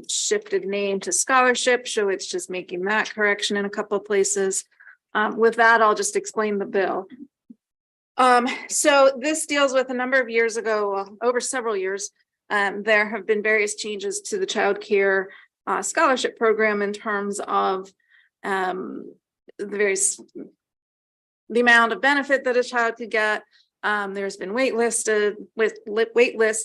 S4: shifted name to scholarship, so it's just making that correction in a couple of places. With that, I'll just explain the bill. So this deals with a number of years ago, well, over several years, there have been various changes to the child care scholarship program in terms of the amount of benefit that a child could get. There's been wait lists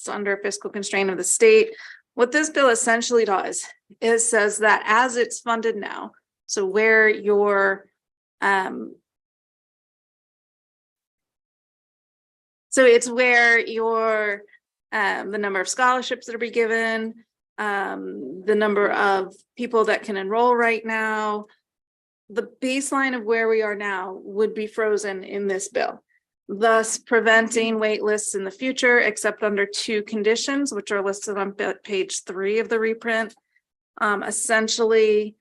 S4: under fiscal constraint of the state. What this bill essentially does is says that as it's funded now, so where your so it's where your the number of scholarships that are be given, the number of people that can enroll right now, the baseline of where we are now would be frozen in this bill, thus preventing wait lists in the future, except under two conditions, which are listed on page 3 of the reprint. Essentially,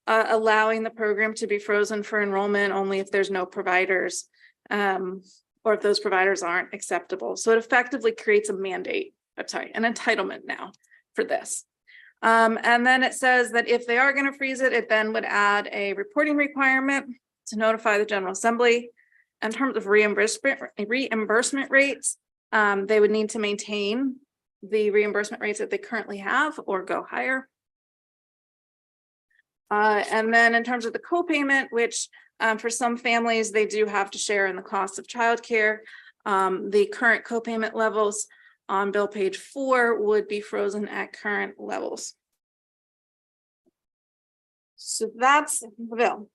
S4: allowing the program to be frozen for enrollment only if there's no providers, or if those providers aren't acceptable. So it effectively creates a mandate, an entitlement now for this. And then it says that if they are going to freeze it, it then would add a reporting requirement to notify the General Assembly. In terms of reimbursement rates, they would need to maintain the reimbursement rates that they currently have or go higher. And then in terms of the co-payment, which for some families, they do have to share in the cost of childcare. The current co-payment levels on bill page 4 would be frozen at current levels. So that's the bill.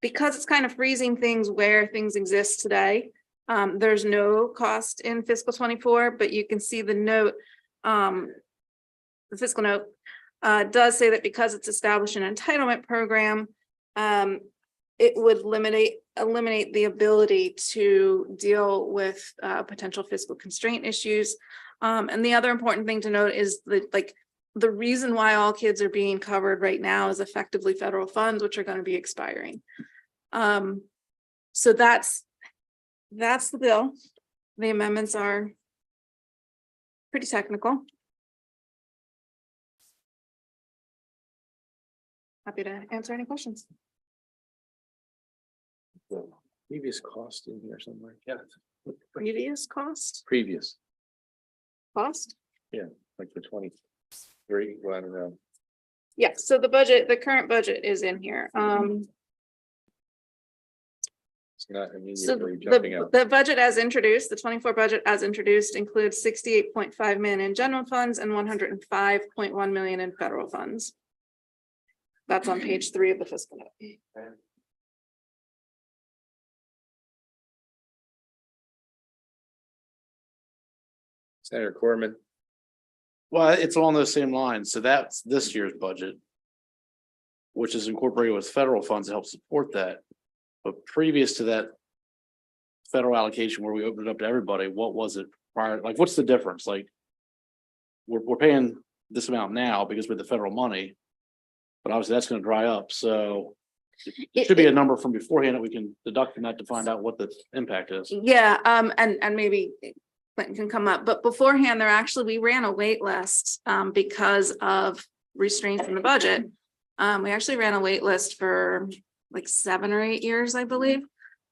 S4: Because it's kind of freezing things where things exist today. There's no cost in fiscal 24, but you can see the note, the fiscal note does say that because it's established an entitlement program, it would eliminate the ability to deal with potential fiscal constraint issues. And the other important thing to note is that the reason why all kids are being covered right now is effectively federal funds, which are going to be expiring. So that's the bill. The amendments are pretty technical. Happy to answer any questions.
S1: Previous cost in here somewhere. Yeah.
S4: Previous cost?
S1: Previous,
S4: Cost?
S1: like the 23, well, I don't know.
S4: Yeah, so the current budget is in here.
S1: It's not
S4: So
S1: immediately jumping out.
S4: the budget as introduced, the 24 budget as introduced includes 68.5 million in general funds and 105.1 million in federal funds. That's on page 3 of the fiscal note.
S1: Senator Corman.
S10: Well, it's along those same lines. So that's this year's budget, which is incorporated with federal funds to help support that. But previous to that federal allocation where we opened it up to everybody, what was it prior? Like, what's the difference? Like, we're paying this amount now because with the federal money, but obviously that's going to dry up. So it should be a number from beforehand that we can deduct from that to find out what the impact is.
S4: Yeah, and maybe Clinton can come up, but beforehand we ran a wait list because of restraints in the budget. We actually ran a wait list for like 7 or 8 years, I believe,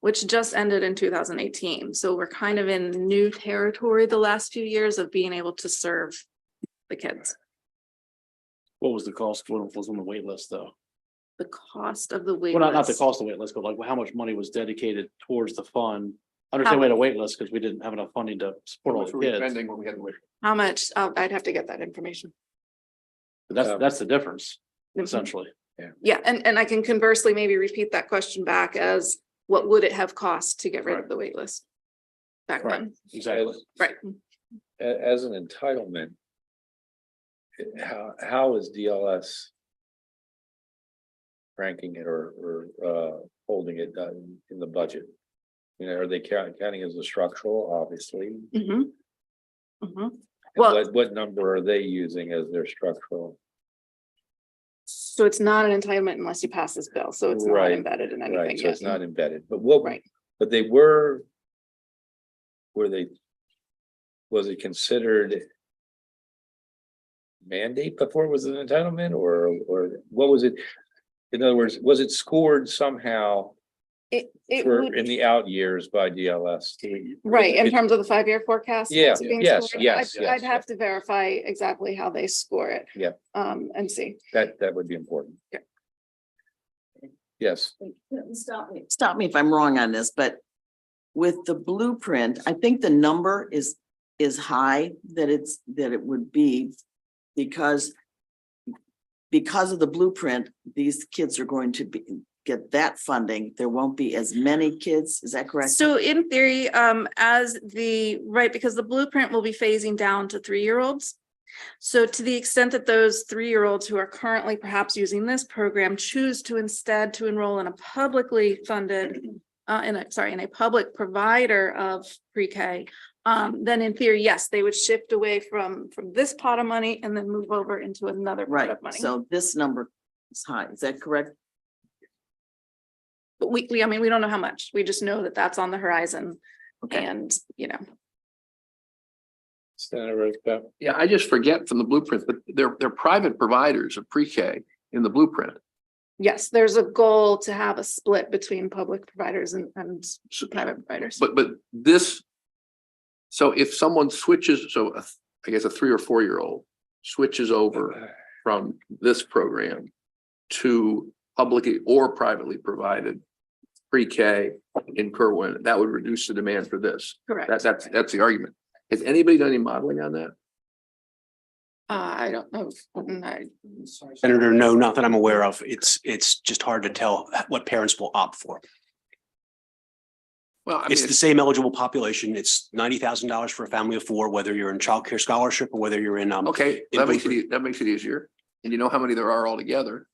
S4: which just ended in 2018. So we're kind of in new territory the last few years of being able to serve the kids.
S10: What was the cost? What was on the wait list though?
S4: The cost of the wait
S10: Well, not the
S4: list.
S10: cost of the wait list, but like how much money was dedicated towards the fund. I understand we had a wait list because we didn't have enough funding to support all the kids.
S8: Spending when we had the wait.
S4: How much? I'd have to get that information.
S10: But that's the difference
S4: Mhm.
S10: essentially.
S4: Yeah, and I can conversely maybe repeat that question back as what would it have cost to get rid of the wait list? Back then,
S10: Exactly.
S4: right?
S1: As an entitlement, how is DLS ranking it or holding it in the budget? You know, are they counting as a structural, obviously?
S4: Mm-hmm. Mm-hmm.
S1: And
S4: Well,
S1: what number are they using as their structural?
S4: so it's not an entitlement unless you pass this bill, so it's not
S1: Right,
S4: embedded in anything
S1: Right, so
S4: yet.
S1: it's not embedded, but
S4: Right.
S1: but they was it considered mandate before it was an entitlement or what was it? In other words, was it scored somehow
S4: It
S1: for
S4: would,
S1: in the out years by DLS?
S4: right, in
S1: It-
S4: terms of the 5-year forecast.
S1: Yeah,
S4: that's being
S1: yes,
S4: scored,
S1: yes,
S4: I'd
S1: yes,
S4: have to verify exactly how they score it.
S1: Yeah.
S4: And see.
S1: That would be important.
S4: Yeah.
S1: Yes,
S7: Stop me if I'm wrong on this, but with the blueprint, I think the number is high that it would be because of the blueprint, these kids are going to get that funding. There won't be as many kids. Is that correct?
S4: So in theory, because the blueprint will be phasing down to 3-year-olds. So to the extent that those 3-year-olds who are currently perhaps using this program choose to instead to enroll in a publicly funded, in a public provider of pre-K, then in theory, yes, they would shift away from this pot of money and then move over into another pot
S7: Right,
S4: of money.
S7: so this number is high. Is that correct?
S4: But we don't know how much. We just know that that's on the horizon.
S7: Okay.
S4: And,
S1: Senator Rosebeth.
S8: Yeah, I just forget from the blueprints, but they're private providers of pre-K in the blueprint.
S4: yes, there's a goal to have a split between public providers and private providers.
S8: But this, so if someone switches, I guess a 3 or 4-year-old switches over from this program to publicly or privately provided pre-K in Kerwin, that would reduce the demand for this.
S4: Correct.
S8: That's the argument. Has anybody done any modeling on that?
S4: I don't know.
S16: Senator, no, not that I'm aware of. It's just hard to tell what parents will opt for.
S8: Well, I mean,
S16: It's the same eligible population. It's $90,000 for a family of four, whether you're in childcare scholarship or whether you're in.
S8: okay, that makes it easier. And you know how many there are altogether.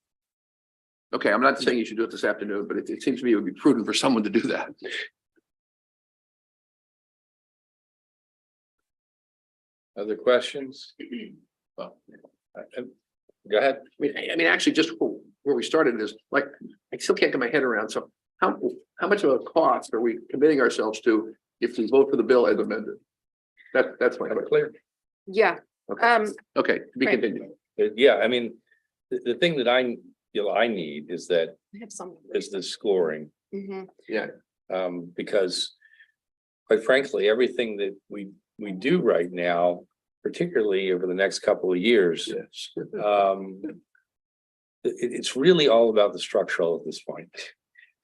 S8: Okay, I'm not saying you should do it this afternoon, but it seems to me it would be prudent for someone to do that.
S15: Other questions? Well, go ahead.
S8: I mean, actually, just where we started is like, I still can't get my head around. So how much of a cost are we committing ourselves to if we vote for the bill as amended? That's my clear.
S4: Yeah.
S8: Okay, to be
S4: Right.
S8: continued.
S15: Yeah, I mean, the thing that I feel I need is that,
S4: I have some.
S15: is the scoring.
S4: Mhm.
S8: Yeah,
S15: Because quite frankly, everything that we do right now, particularly over the next couple of years,
S8: yes.
S15: it's really all about the structural at this point,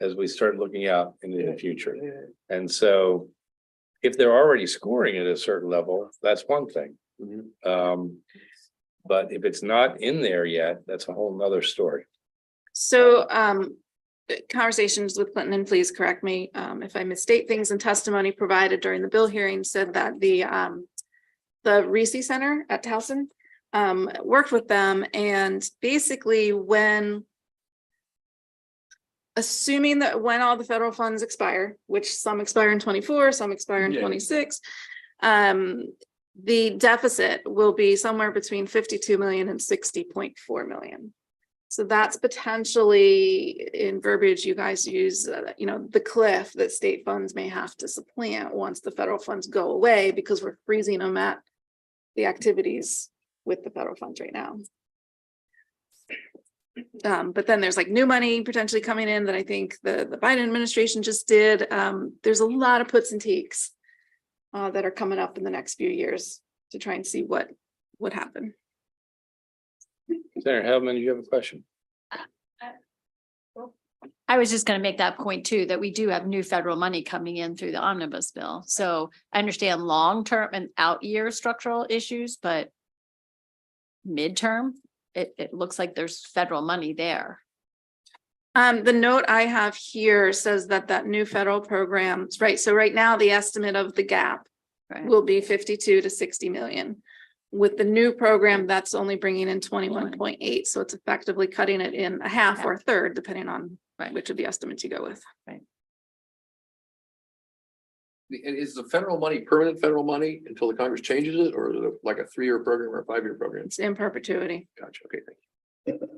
S15: as we start looking out into the future. And so if they're already scoring at a certain level, that's one thing.
S8: Mhm.
S15: But if it's not in there yet, that's a whole nother story.
S4: So, conversations with Clinton, and please correct me, if I misstate things, and testimony provided during the bill hearing said that the Reese Center at Towson, worked with them, and basically assuming that when all the federal funds expire, which some expire in 24, some expire in 26, the deficit will be somewhere between 52 million and 60.4 million. So that's potentially, in verbiage you guys use, the cliff that state funds may have to supplant once the federal funds go away, because we're freezing them at the activities with the federal funds right now. But then there's like new money potentially coming in that I think the Biden administration just did. There's a lot of puts and takes that are coming up in the next few years to try and see what would happen.
S15: Senator Hellman, do you have a question?
S12: I was just gonna make that point too, that we do have new federal money coming in through the omnibus bill. So I understand long-term and out-year structural issues, but midterm, it looks like there's federal money there.
S4: The note I have here says that new federal programs, right? So right now, the estimate of the gap
S12: Right.
S4: will be 52 to 60 million. With the new program, that's only bringing in 21.8. So it's effectively cutting it in a half or a third, depending on which of the estimates you go with.
S8: And is the federal money permanent federal money until the Congress changes it, or is it like a 3-year program or a 5-year program?
S4: It's in perpetuity.
S8: Gotcha. Okay, thank you.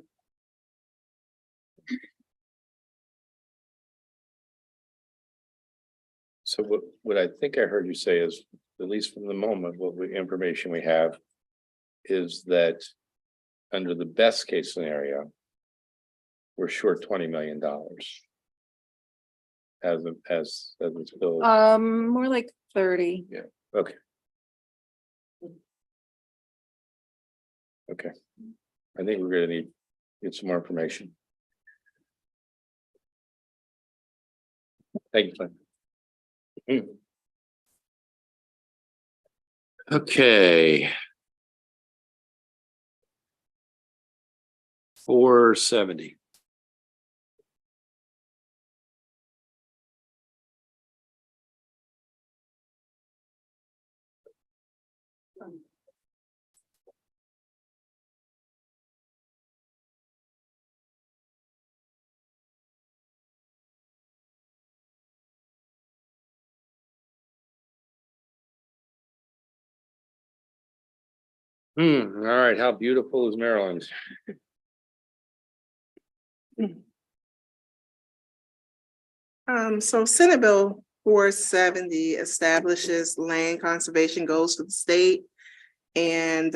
S15: So what I think I heard you say is, at least from the moment, information we have is that under the best case scenario, we're short $20 million. As it's billed.
S4: More like 30.
S15: Okay. Okay. I think we're gonna get some more information. Thank you, Clint.
S1: Okay. 470.
S15: All right, how beautiful is Maryland?
S2: So Senate Bill 470 establishes land conservation goals for the state. And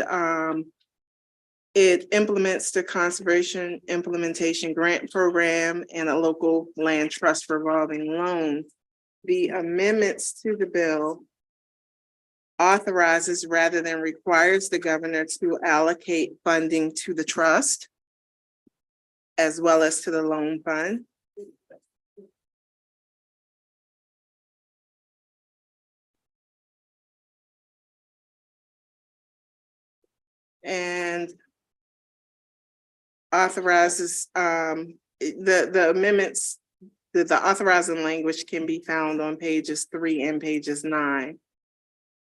S2: it implements the Conservation Implementation Grant Program and a local land trust revolving loan. The amendments to the bill authorizes rather than requires the governor to allocate funding to the trust as well as to the loan fund. And authorizes, the amendments, the authorizing language can be found on pages 3 and pages 9.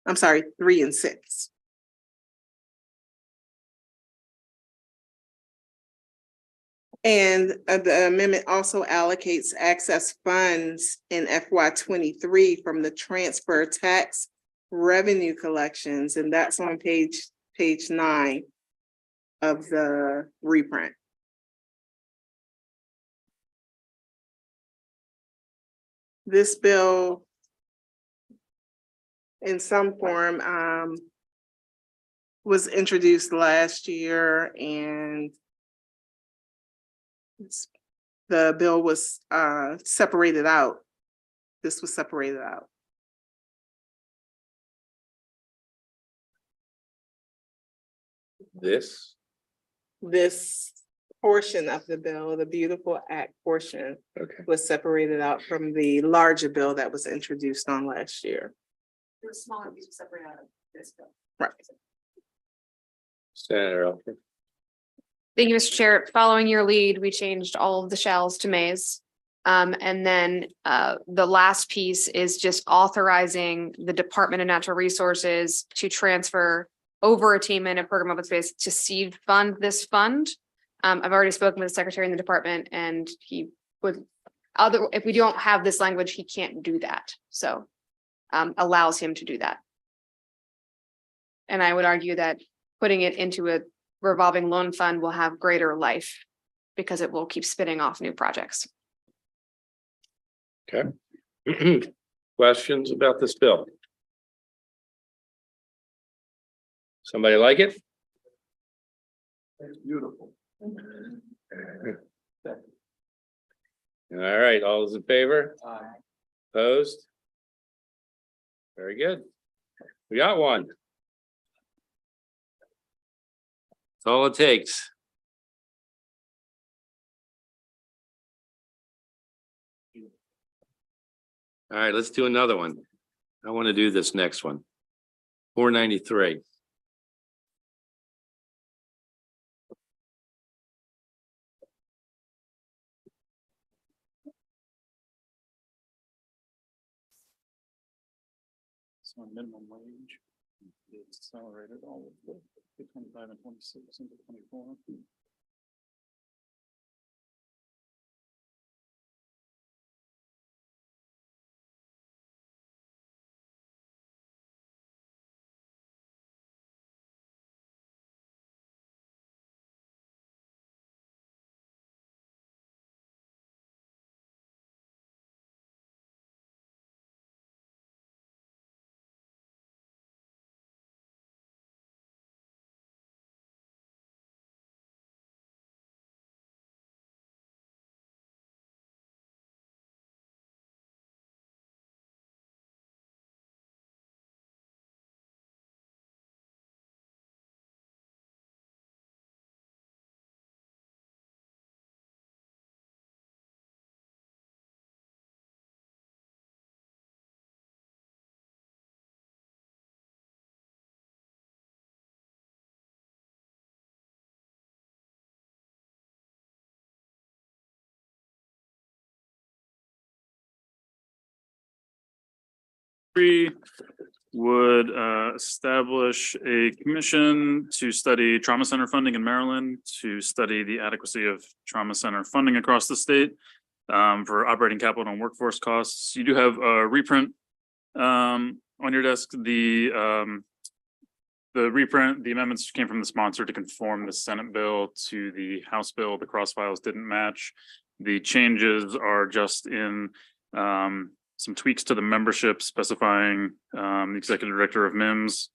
S2: I'm sorry, 3 and 6. And the amendment also allocates excess funds in FY 23 from the transfer tax revenue collections, and that's on page 9 of the reprint. This bill in some form was introduced last year, and the bill was separated out. This was separated out. This portion of the bill, the Beautiful Act portion,
S1: Okay.
S2: was separated out from the larger bill that was introduced on last year.
S4: The smaller piece was separated out of this bill.
S2: Right.
S1: Senator Alford.
S5: Thank you, Mr. Chair. Following your lead, we changed all of the shalls to mays. And then the last piece is just authorizing the Department of Natural Resources to transfer over attainment of program open space to seed fund this fund. I've already spoken with the secretary in the department, and he would, if we don't have this language, he can't do that. So allows him to do that. And I would argue that putting it into a revolving loan fund will have greater life because it will keep spinning off new projects.
S1: Okay. Questions about this bill? Somebody like it?
S8: Beautiful.
S1: All right, all those in favor? Opposed? Very good. We got one. That's all it takes. All right, let's do another one. I want to do this next one. 493.
S3: So minimum wage. It's accelerated all of the 25 and 26 into 24.
S6: Would establish a commission to study trauma center funding in Maryland, to study the adequacy of trauma center funding across the state for operating capital and workforce costs. You do have a reprint on your desk. The reprint, the amendments came from the sponsor to conform the Senate bill to the House bill. The cross files didn't match. The changes are just in some tweaks to the membership specifying the executive director of MIMS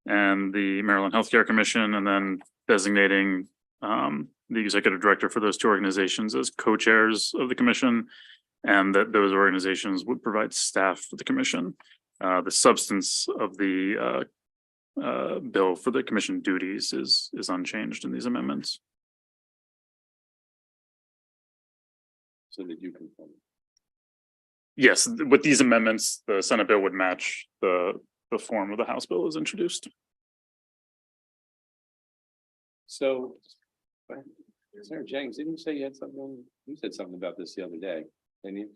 S6: and the Maryland Healthcare Commission, and then designating the executive director for those two organizations as co-chairs of the commission, and that those organizations would provide staff for the commission. The substance of the bill for the commission duties is unchanged in these amendments.
S10: So that you can.
S6: Yes, with these amendments, the Senate bill would match the form of the House bill as introduced.
S10: So. Senator James, didn't you say you had something? You said something about this the other day, didn't you?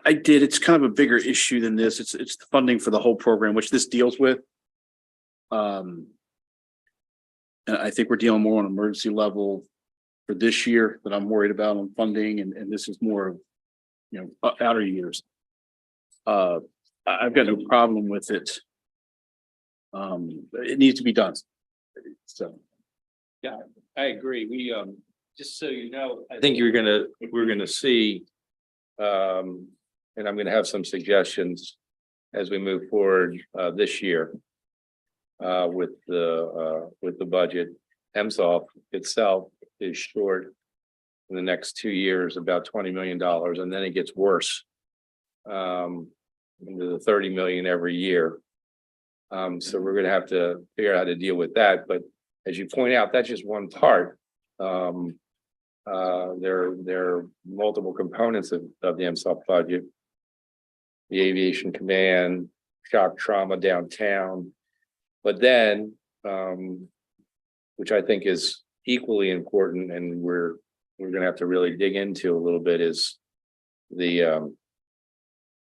S17: I did. It's kind of a bigger issue than this. It's the funding for the whole program, which this deals with. And I think we're dealing more on emergency level for this year that I'm worried about on funding, and this is more of, outer years. I've got no problem with it. It needs to be done. So.
S15: Yeah, I agree. We, just so you know, I think we're gonna see, and I'm gonna have some suggestions as we move forward, this year. With the budget. MSOF itself is short in the next 2 years, about $20 million, and then it gets worse. Into the 30 million every year. So we're gonna have to figure out how to deal with that, but as you point out, that's just one part. There are multiple components of the MSOF budget. The aviation command, shock trauma downtown. But then, which I think is equally important, and we're gonna have to really dig into a little bit, is the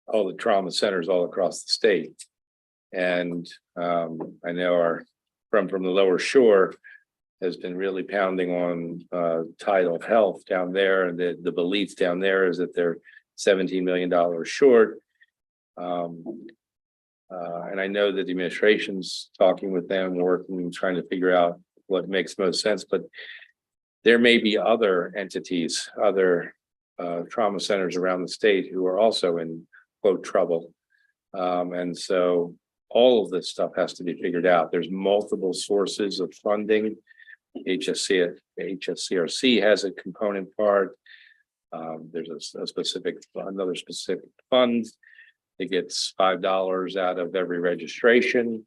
S15: all the trauma centers all across the state. And I know our from the lower shore has been really pounding on Tidal Health down there, and the belief down there is that they're $17 million short. And I know that the administration's talking with them, working, trying to figure out what makes most sense, but there may be other entities, other trauma centers around the state who are also in quote trouble. And so all of this stuff has to be figured out. There's multiple sources of funding. HSCRC has a component part. There's another specific fund. It gets $5 out of every registration.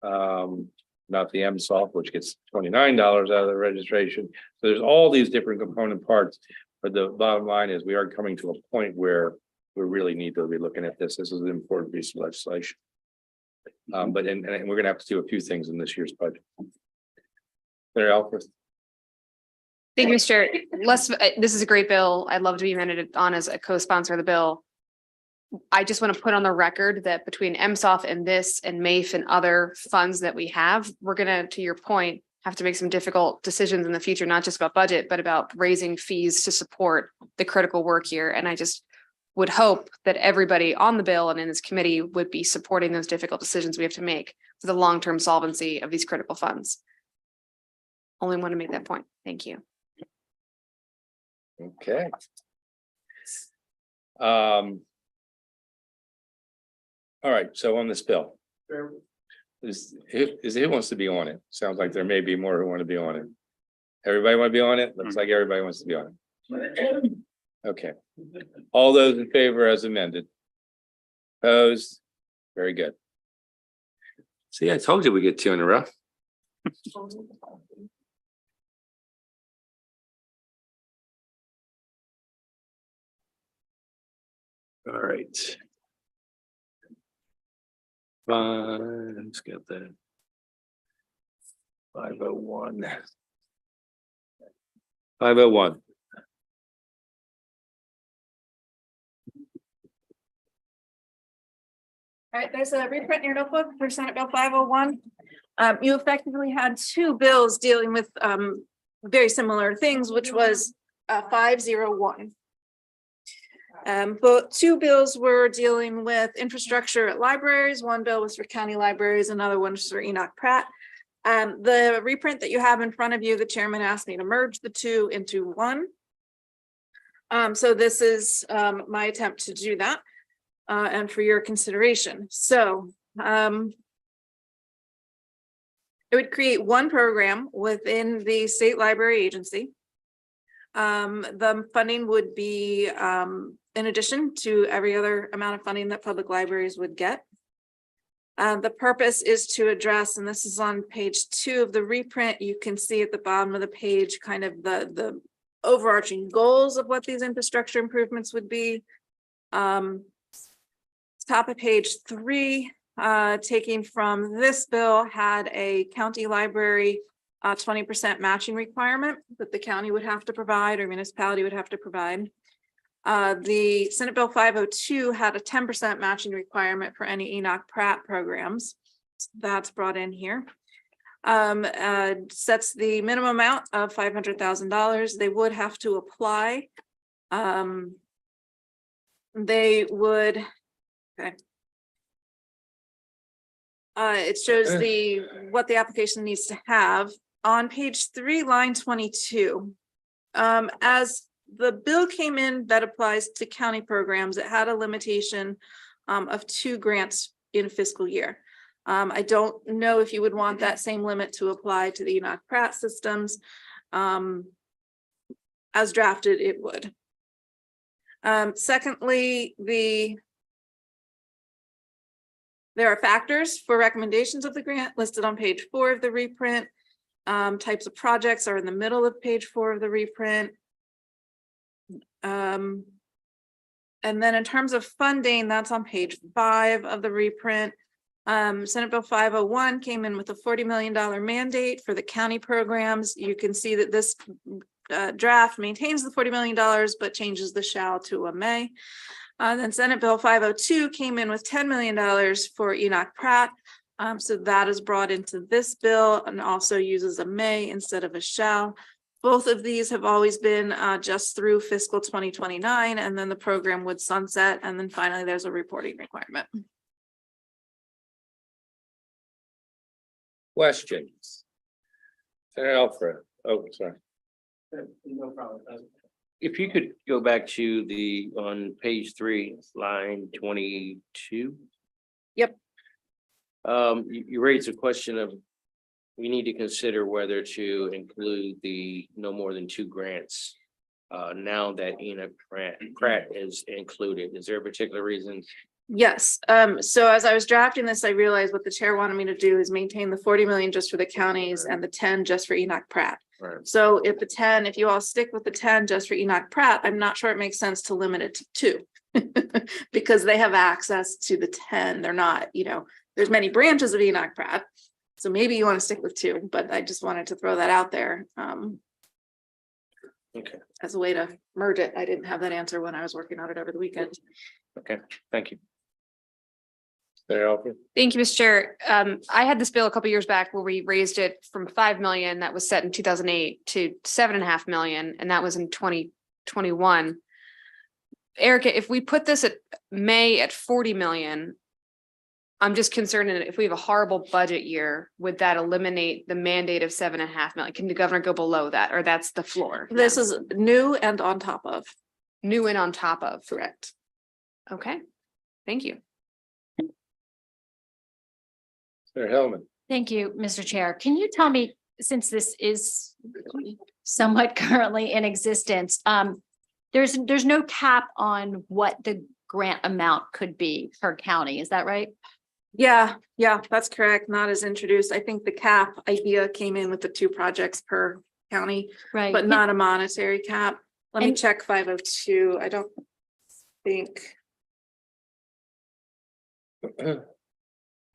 S15: Not the MSOF, which gets $29 out of the registration. So there's all these different component parts. But the bottom line is we are coming to a point where we really need to be looking at this. This is an important piece of legislation. But we're gonna have to do a few things in this year's budget. Senator Alfred.
S5: Thank you, Mr. Chair. This is a great bill. I'd love to be amended on as a co-sponsor of the bill. I just want to put on the record that between MSOF and this and MAIF and other funds that we have, we're gonna, to your point, have to make some difficult decisions in the future, not just about budget, but about raising fees to support the critical work here. And I just would hope that everybody on the bill and in this committee would be supporting those difficult decisions we have to make for the long-term solvency of these critical funds. Only want to make that point. Thank you.
S1: Okay. All right, so on this bill. Who wants to be on it? Sounds like there may be more who want to be on it. Everybody want to be on it? Looks like everybody wants to be on it. Okay. All those in favor as amended? Opposed? Very good. See, I told you we get 2 in a row. All right. Let's get that. 501. 501.
S4: All right, there's a reprint in your notebook for Senate Bill 501. You effectively had 2 bills dealing with very similar things, which was 501. But 2 bills were dealing with infrastructure at libraries. One bill was for county libraries, another one was for Enoch Pratt. The reprint that you have in front of you, the chairman asked me to merge the 2 into one. So this is my attempt to do that and for your consideration. So it would create one program within the state library agency. The funding would be in addition to every other amount of funding that public libraries would get. The purpose is to address, and this is on page 2 of the reprint, you can see at the bottom of the page, kind of the overarching goals of what these infrastructure improvements would be. Top of page 3, taking from this bill, had a county library 20% matching requirement that the county would have to provide or municipality would have to provide. The Senate Bill 502 had a 10% matching requirement for any Enoch Pratt programs. That's brought in here. Sets the minimum amount of $500,000. They would have to apply. They would, okay. It shows what the application needs to have. On page 3, line 22, as the bill came in that applies to county programs, it had a limitation of 2 grants in fiscal year. I don't know if you would want that same limit to apply to the Enoch Pratt systems. As drafted, it would. Secondly, there are factors for recommendations of the grant listed on page 4 of the reprint. Types of projects are in the middle of page 4 of the reprint. And then in terms of funding, that's on page 5 of the reprint. Senate Bill 501 came in with a $40 million mandate for the county programs. You can see that this draft maintains the $40 million, but changes the shall to a may. Then Senate Bill 502 came in with $10 million for Enoch Pratt. So that is brought into this bill and also uses a may instead of a shall. Both of these have always been just through fiscal 2029, and then the program would sunset. And then finally, there's a reporting requirement.
S15: Questions? Senator Alfred, oh, sorry.
S9: No problem.
S15: If you could go back to on page 3, line 22.
S4: Yep.
S15: You raised a question of, we need to consider whether to include the no more than 2 grants. Now that Enoch Pratt is included, is there a particular reason?
S4: Yes. So as I was drafting this, I realized what the chair wanted me to do is maintain the 40 million just for the counties and the 10 just for Enoch Pratt.
S15: Right.
S4: So if you all stick with the 10 just for Enoch Pratt, I'm not sure it makes sense to limit it to 2 because they have access to the 10. They're not, there's many branches of Enoch Pratt. So maybe you want to stick with 2, but I just wanted to throw that out there.
S15: Okay.
S4: As a way to merge it. I didn't have that answer when I was working on it over the weekend.
S15: Okay, thank you. Senator Alfred?
S5: Thank you, Mr. Chair. I had this bill a couple years back where we raised it from 5 million that was set in 2008 to 7.5 million, and that was in 2021. Erica, if we put this at May at 40 million, I'm just concerned that if we have a horrible budget year, would that eliminate the mandate of 7.5 million? Can the governor go below that, or that's the floor?
S4: This is new and on top of.
S5: New and on top of.
S4: Correct.
S5: Okay, thank you.
S15: Senator Hellman?
S12: Thank you, Mr. Chair. Can you tell me, since this is somewhat currently in existence, there's no cap on what the grant amount could be per county, is that right?
S4: Yeah, that's correct. Not as introduced. I think the cap idea came in with the 2 projects per county,
S12: Right.
S4: but not a monetary cap. Let me
S12: And-
S4: check 502. I don't think.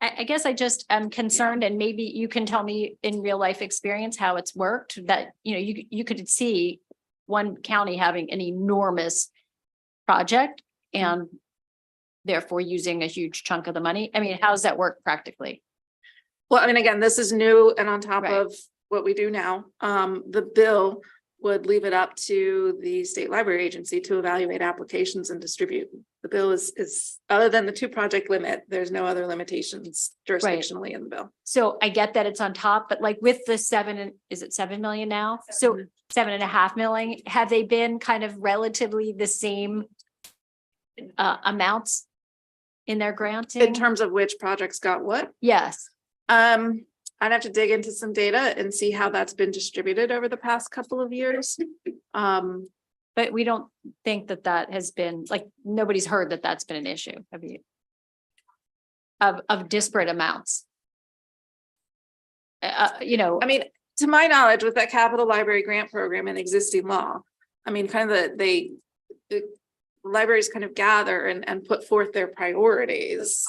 S12: I guess I just am concerned, and maybe you can tell me in real life experience how it's worked, that, you could see one county having an enormous project and therefore using a huge chunk of the money. I mean, how does that work practically?
S4: Well, I mean, again, this is new and on top
S12: Right.
S4: of what we do now. The bill would leave it up to the state library agency to evaluate applications and distribute. The bill is other than the 2 project limit, there's no other limitations jurisdictionally in the bill.
S12: So I get that it's on top, but like with the is it 7 million now? So 7.5 million, have they been kind of relatively the same amounts in their granting?
S4: In terms of which projects got what?
S12: Yes.
S4: I'd have to dig into some data and see how that's been distributed over the past couple of years.
S12: But we don't think that that has been, like, nobody's heard that that's been an issue, have you? Of disparate amounts. You know,
S4: I mean, to my knowledge, with that capital library grant program and existing law, I mean, kind of the libraries kind of gather and put forth their priorities.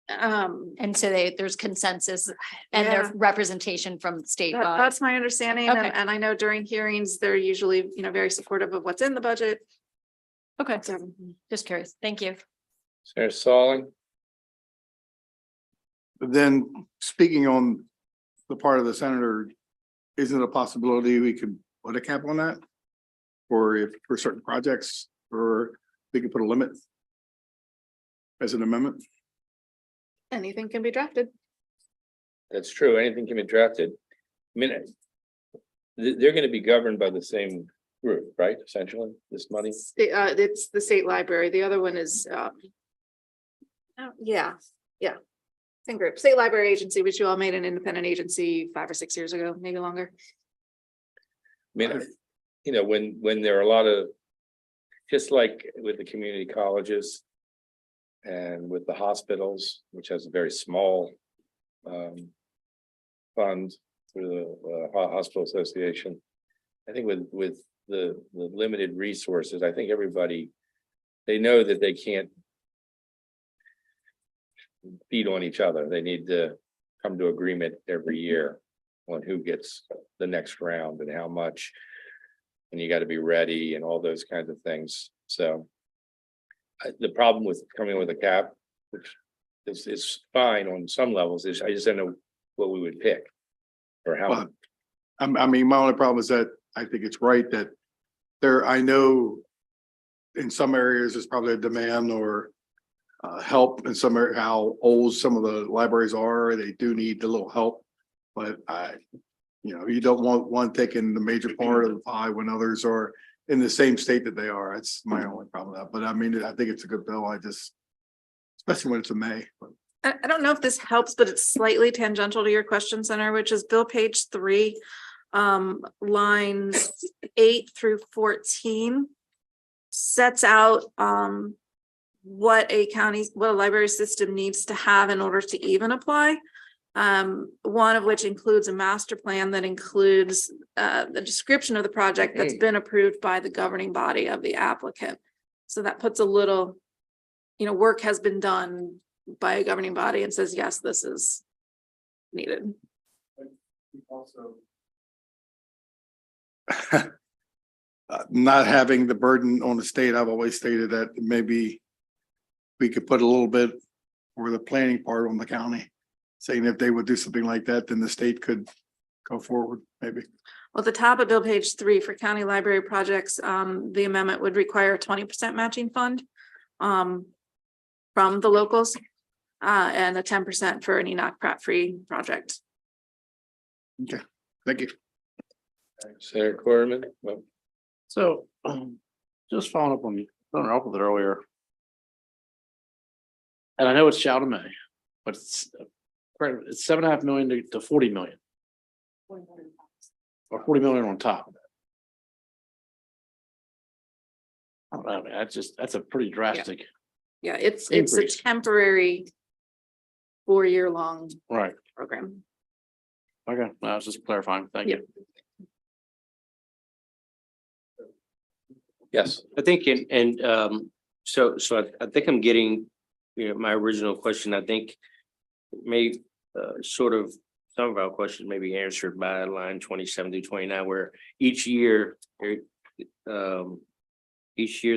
S12: and so there's consensus and
S4: Yeah.
S12: there's representation from state.
S4: That's my understanding.
S12: Okay.
S4: And I know during hearings, they're usually, very supportive of what's in the budget.
S12: Okay,
S4: So,
S12: just curious. Thank you.
S1: Senator Salling?
S11: But then speaking on the part of the senator, isn't it a possibility we could put a cap on that? Or if for certain projects, or we could put a limit as an amendment?
S4: anything can be drafted.
S1: That's true. Anything can be drafted. I mean, they're gonna be governed by the same group, right? Essentially, this money.
S4: It's the state library. The other one is, yeah. Same group, State Library Agency, which you all made an independent agency 5 or 6 years ago, maybe longer.
S1: I mean, when there are a lot of, just like with the community colleges and with the hospitals, which has a very small fund through the Hospital Association. I think with the limited resources, I think everybody, they know that they can't feed on each other. They need to come to agreement every year on who gets the next round and how much. And you got to be ready and all those kinds of things. So the problem with coming with a cap, which is fine on some levels, is I just don't know what we would pick or how.
S11: Well, I mean, my only problem is that I think it's right that I know in some areas there's probably a demand or help in some area, how old some of the libraries are, they do need a little help. But you don't want one taking the major part of the pie when others are in the same state that they are. That's my only problem with that. But I mean, I think it's a good bill. Especially when it's in May.
S4: I don't know if this helps, but it's slightly tangential to your question, Senator, which is bill page 3, lines 8 through 14. Sets out what a library system needs to have in order to even apply. One of which includes a master plan that includes the description of the project that's been approved by the governing body of the applicant. So that puts a little, work has been done by a governing body and says, yes, this is needed.
S11: Also. Not having the burden on the state, I've always stated that maybe we could put a little bit for the planning part on the county, saying if they would do something like that, then the state could go forward, maybe.
S4: Well, at the top of bill page 3 for county library projects, the amendment would require a 20% matching fund from the locals and a 10% for any knock-prop-free project.
S11: Okay, thank you.
S1: Senator Corman.
S10: So, just following up on with it earlier. And I know it's shout May, but it's 7.5 million to 40 million. Or 40 million on top of that. I don't know, I mean, that's a pretty drastic.
S4: Yeah, it's a
S10: Increase.
S4: temporary 4-year-long
S10: Right,
S4: program.
S10: okay, I was just clarifying, thank you.
S1: Yes.
S15: I think so I think I'm getting, my original question, I think may sort of some of our questions may be answered by line 27 through 29, where each year the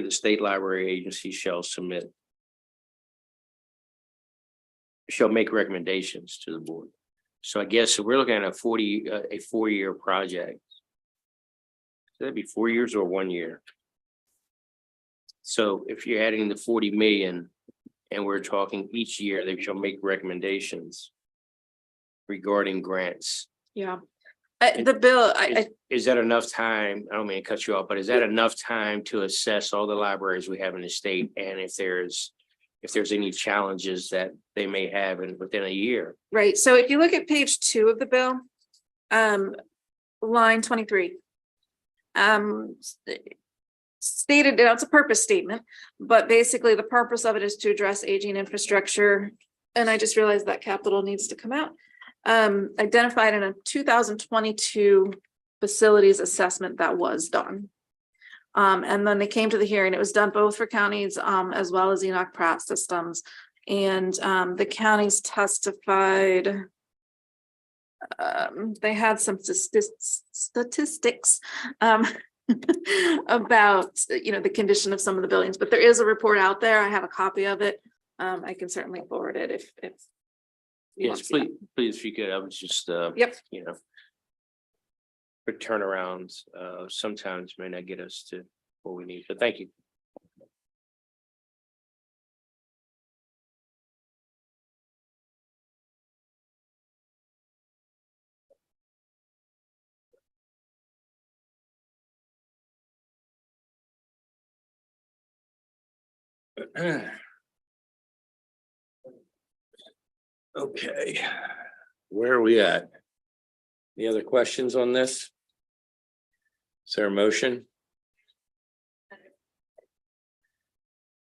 S15: state library agency shall make recommendations to the board. So I guess we're looking at a 4-year project. So that'd be 4 years or 1 year. So if you're adding the 40 million and we're talking each year, they shall make recommendations regarding grants.
S4: Yeah. The bill,
S15: Is that enough time? I don't mean to cut you off, but is that enough time to assess all the libraries we have in the state? And if there's any challenges that they may have within a year?
S4: right. So if you look at page 2 of the bill, line 23. stated, it's a purpose statement, but basically the purpose of it is to address aging infrastructure. And I just realized that capital needs to come out. Identified in a 2022 facilities assessment that was done. And then they came to the hearing. It was done both for counties as well as Enoch Pratt systems. And the counties testified. They had some statistics about, the condition of some of the buildings, but there is a report out there. I have a copy of it. I can certainly forward it if you want
S15: Yes,
S4: to see it.
S15: please, if you could, I was just,
S4: Yep.
S15: For turnarounds, sometimes may not get us to what we need, but thank you.
S1: Okay, where are we at? Any other questions on this? Is there a motion?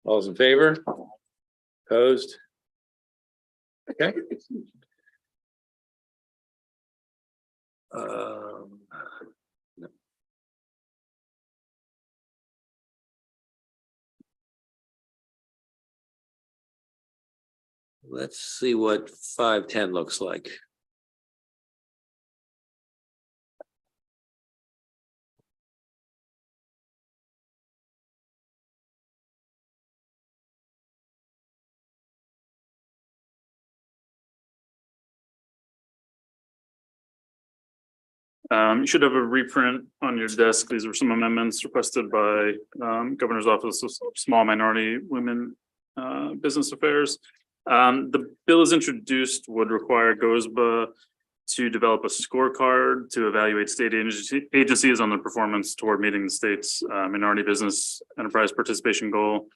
S1: All's in favor? Opposed? Okay. Let's see what 510 looks like.
S6: You should have a reprint on your desk. These were some amendments requested by Governor's Office of Small Minority Women Business Affairs. The bill as introduced would require GOSBA to develop a scorecard to evaluate state agencies on their performance toward meeting the state's minority business enterprise participation goal,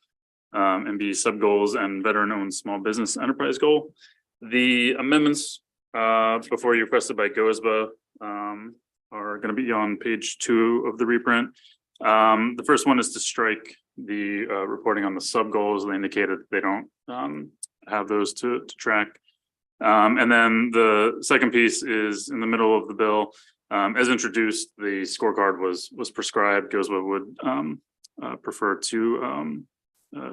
S6: MB sub goals, and veteran-owned small business enterprise goal. The amendments before you requested by GOSBA are going to be on page 2 of the reprint. The first one is to strike the reporting on the sub goals. They indicated they don't have those to track. And then the second piece is in the middle of the bill. As introduced, the scorecard was prescribed. GOSBA would prefer to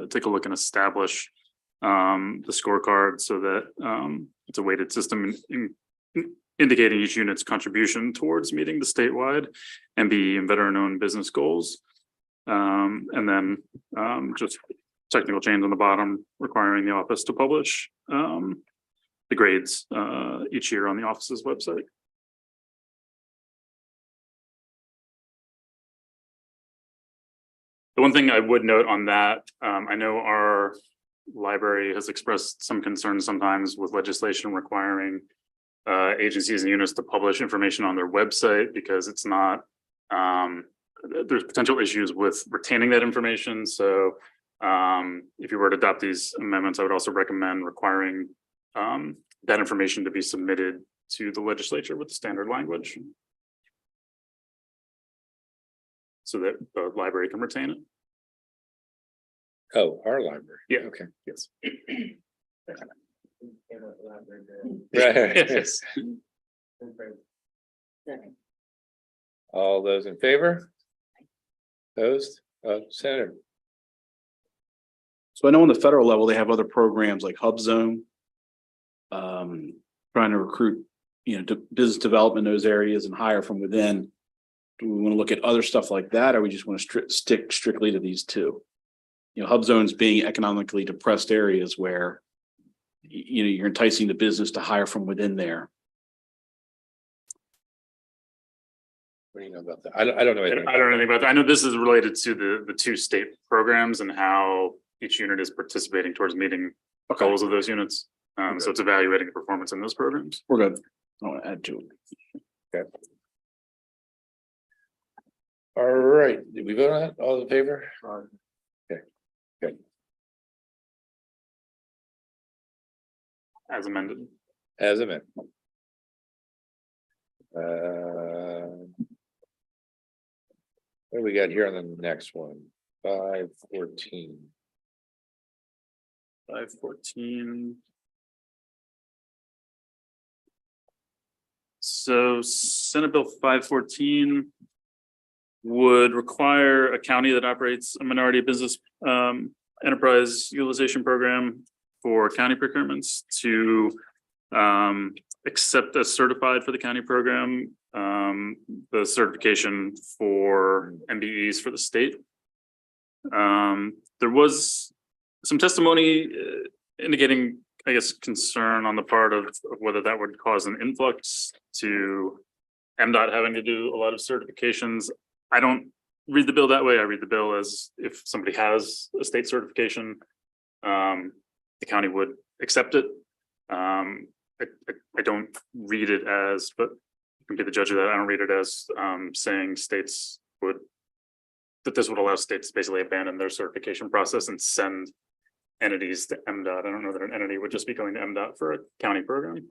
S6: take a look and establish the scorecard so that it's a weighted system indicating each unit's contribution towards meeting the statewide MBE and veteran-owned business goals. And then just technical change on the bottom requiring the office to publish the grades each year on the office's website. The one thing I would note on that, I know our library has expressed some concerns sometimes with legislation requiring agencies and units to publish information on their website because it's not, there's potential issues with retaining that information. So if you were to adopt these amendments, I would also recommend requiring that information to be submitted to the legislature with the standard language so that the library can retain it.
S1: Oh, our library.
S6: Yeah.
S1: Okay.
S6: Yes.
S1: Right. All those in favor? Opposed? Senator.
S17: So I know on the federal level, they have other programs like Hub Zone. Trying to recruit, business development in those areas and hire from within. Do we want to look at other stuff like that, or we just want to stick strictly to these two? Hub zones being economically depressed areas where you're enticing the business to hire from within there.
S1: What do you know about that? I don't know anything.
S6: I don't know anything about that. I know this is related to the 2 state programs and how each unit is participating towards meeting goals of those units. So it's evaluating the performance in those programs.
S17: We're good. I want to add to it.
S1: Okay. All right. Did we vote on that? All in favor? Okay. Good.
S6: As amended.
S1: As amended. What do we got here on the next one? 514.
S6: 514. So Senate Bill 514 would require a county that operates a minority business enterprise utilization program for county procurements to accept as certified for the county program the certification for MBEs for the state. There was some testimony indicating, I guess, concern on the part of whether that would cause an influx to MDOT having to do a lot of certifications. I don't read the bill that way. I read the bill as if somebody has a state certification, the county would accept it. I don't read it as, but you can be the judge of that. I don't read it as saying states would, that this would allow states to basically abandon their certification process and send entities to MDOT. I don't know that an entity would just be going to MDOT for a county program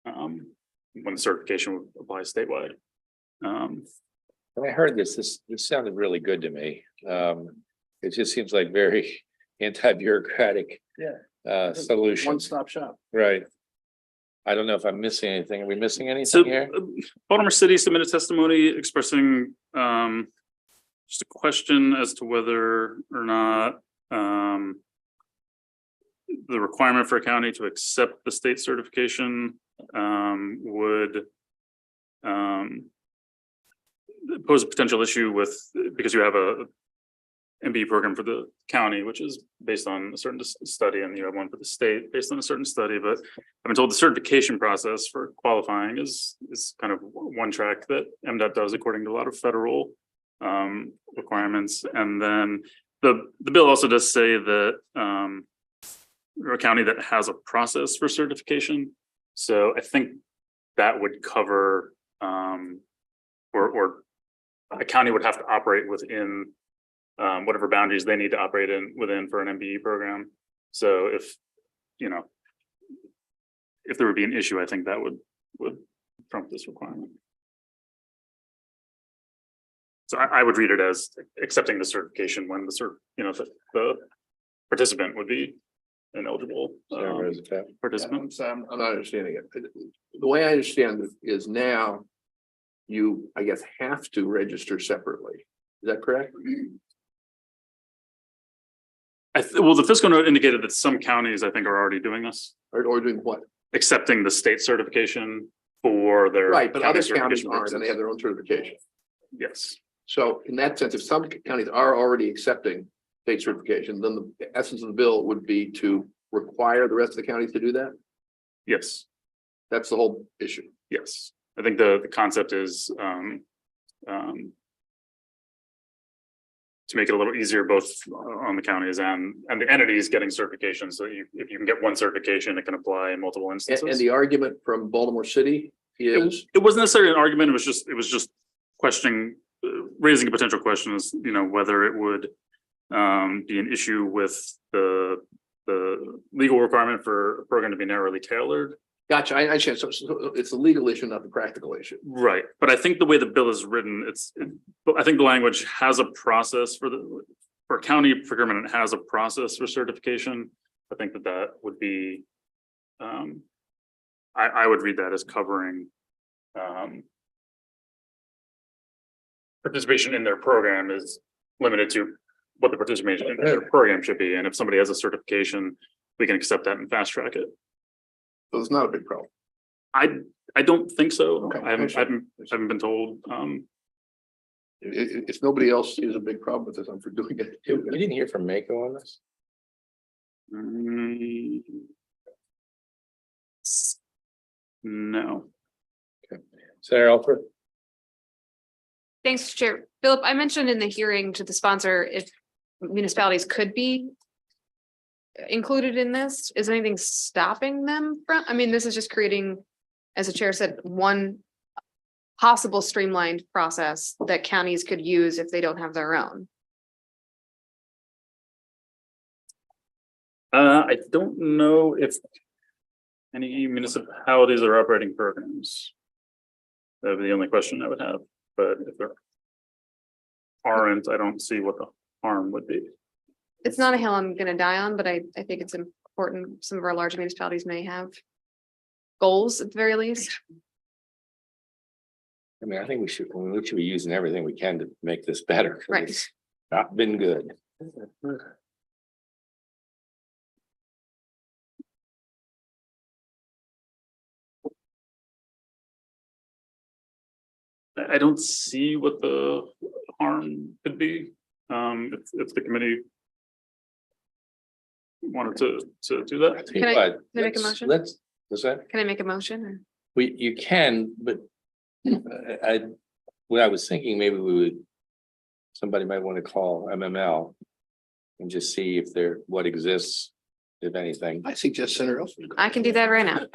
S6: when the certification would apply statewide.
S1: When I heard this sounded really good to me. It just seems like very anti-bureaucratic solution.
S3: One-stop shop.
S1: Right. I don't know if I'm missing anything. Are we missing anything
S6: So
S1: here?
S6: Baltimore City submitted testimony expressing just a question as to whether or not the requirement for a county to accept the state certification would pose a potential issue with, because you have a MBE program for the county, which is based on a certain study, and you have one for the state based on a certain study. But I've been told the certification process for qualifying is kind of one track that MDOT does according to a lot of federal requirements. And then the bill also does say that a county that has a process for certification. So I think that would cover or a county would have to operate within whatever boundaries they need to operate within for an MBE program. So if there would be an issue, I think that would trump this requirement. So I would read it as accepting the certification when the participant would be an eligible participant.
S8: I'm not understanding it. The way I understand it is now you, I guess, have to register separately. Is that correct?
S6: Well, the fiscal note indicated that some counties, I think, are already doing this.
S8: Or doing what?
S6: Accepting the state certification for their.
S8: Right, but other counties
S6: certification
S8: aren't, and they have their own certification.
S6: Yes.
S8: So in that sense, if some counties are already accepting state certification, then the essence of the bill would be to require the rest of the counties to do that.
S6: Yes.
S8: That's the whole issue.
S6: Yes. I think the concept is to make it a little easier both on the counties and the entities getting certification. So if you can get one certification, it can apply in multiple instances.
S8: And the argument from Baltimore City is?
S6: It wasn't necessarily an argument. It was just questioning, raising a potential question as, whether it would be an issue with the legal requirement for a program to be narrowly tailored.
S8: Gotcha. I understand. So it's a legal issue, not the practical issue.
S6: Right. But I think the way the bill is written, I think the language has a process for county procurement. It has a process for certification. I think that would be, I would read that as covering participation in their program is limited to what the participation in their program should be. And if somebody has a certification, we can accept that and fast track it.
S8: So it's not a big problem.
S6: I don't think so.
S8: Okay.
S6: I haven't been told.
S8: If nobody else sees a big problem with this, I'm for doing it.
S1: You didn't hear from Mako on this?
S6: No.
S1: Okay. Senator Alford?
S5: Thanks, Chair. Philip, I mentioned in the hearing to the sponsor, if municipalities could be included in this, is anything stopping them from? I mean, this is just creating, as the chair said, one possible streamlined process that counties could use if they don't have their own.
S6: I don't know if any municipalities are operating programs. That would be the only question I would have, but if they're aren't, I don't see what the harm would be.
S5: It's not a hill I'm gonna die on, but I think it's important. Some of our large municipalities may have goals at the very least.
S1: I mean, I think we should be using everything we can to make this better. 'Cause
S5: Right.
S1: it's Not been good.
S6: I don't see what the harm could be, if the committee wanted to do that.
S5: Can I make a motion?
S1: What's that?
S5: Can I make a motion or?
S1: You can, but what I was thinking, maybe somebody might want to call MML and just see if what exists, if anything.
S8: I suggest Senator Elf.
S5: I can do that right now.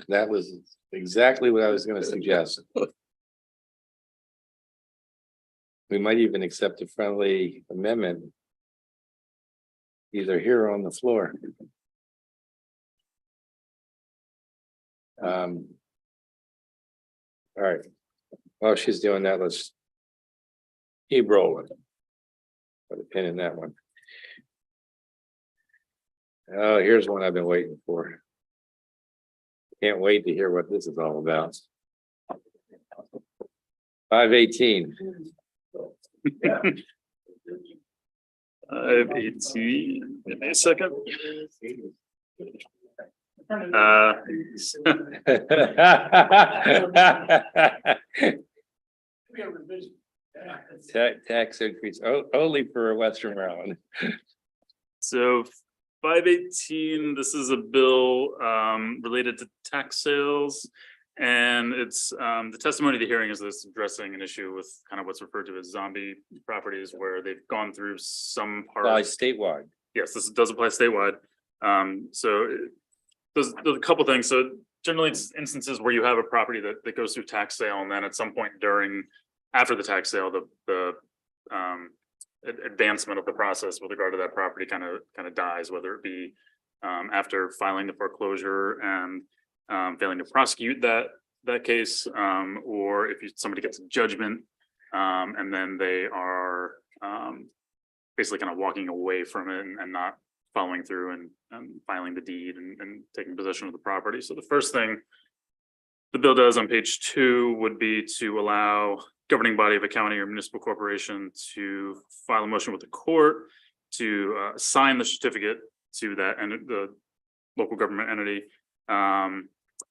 S1: That was exactly what I was gonna suggest. We might even accept a friendly amendment. Either here or on the floor. All right, while she's doing that, let's keep rolling. Put a pin in that one. Oh, here's one I've been waiting for. Can't wait to hear what this is all about. 518.
S6: 518, give me a second.
S1: Tax increase, only for Western Maryland.
S6: So 518, this is a bill related to tax sales. And it's the testimony of the hearing is this addressing an issue with kind of what's referred to as zombie properties where they've gone through some part.
S1: Statewide.
S6: Yes, this does apply statewide. So there's a couple things. So generally it's instances where you have a property that goes through tax sale and then at some point after the tax sale, the advancement of the process with regard to that property kind of dies, whether it be after filing the foreclosure and failing to prosecute that case, or if somebody gets a judgment and then they are basically kind of walking away from it and not following through and filing the deed and taking possession of the property. So the first thing the bill does on page 2 would be to allow governing body of a county or municipal corporation to file a motion with the court to assign the certificate to that and the local government entity.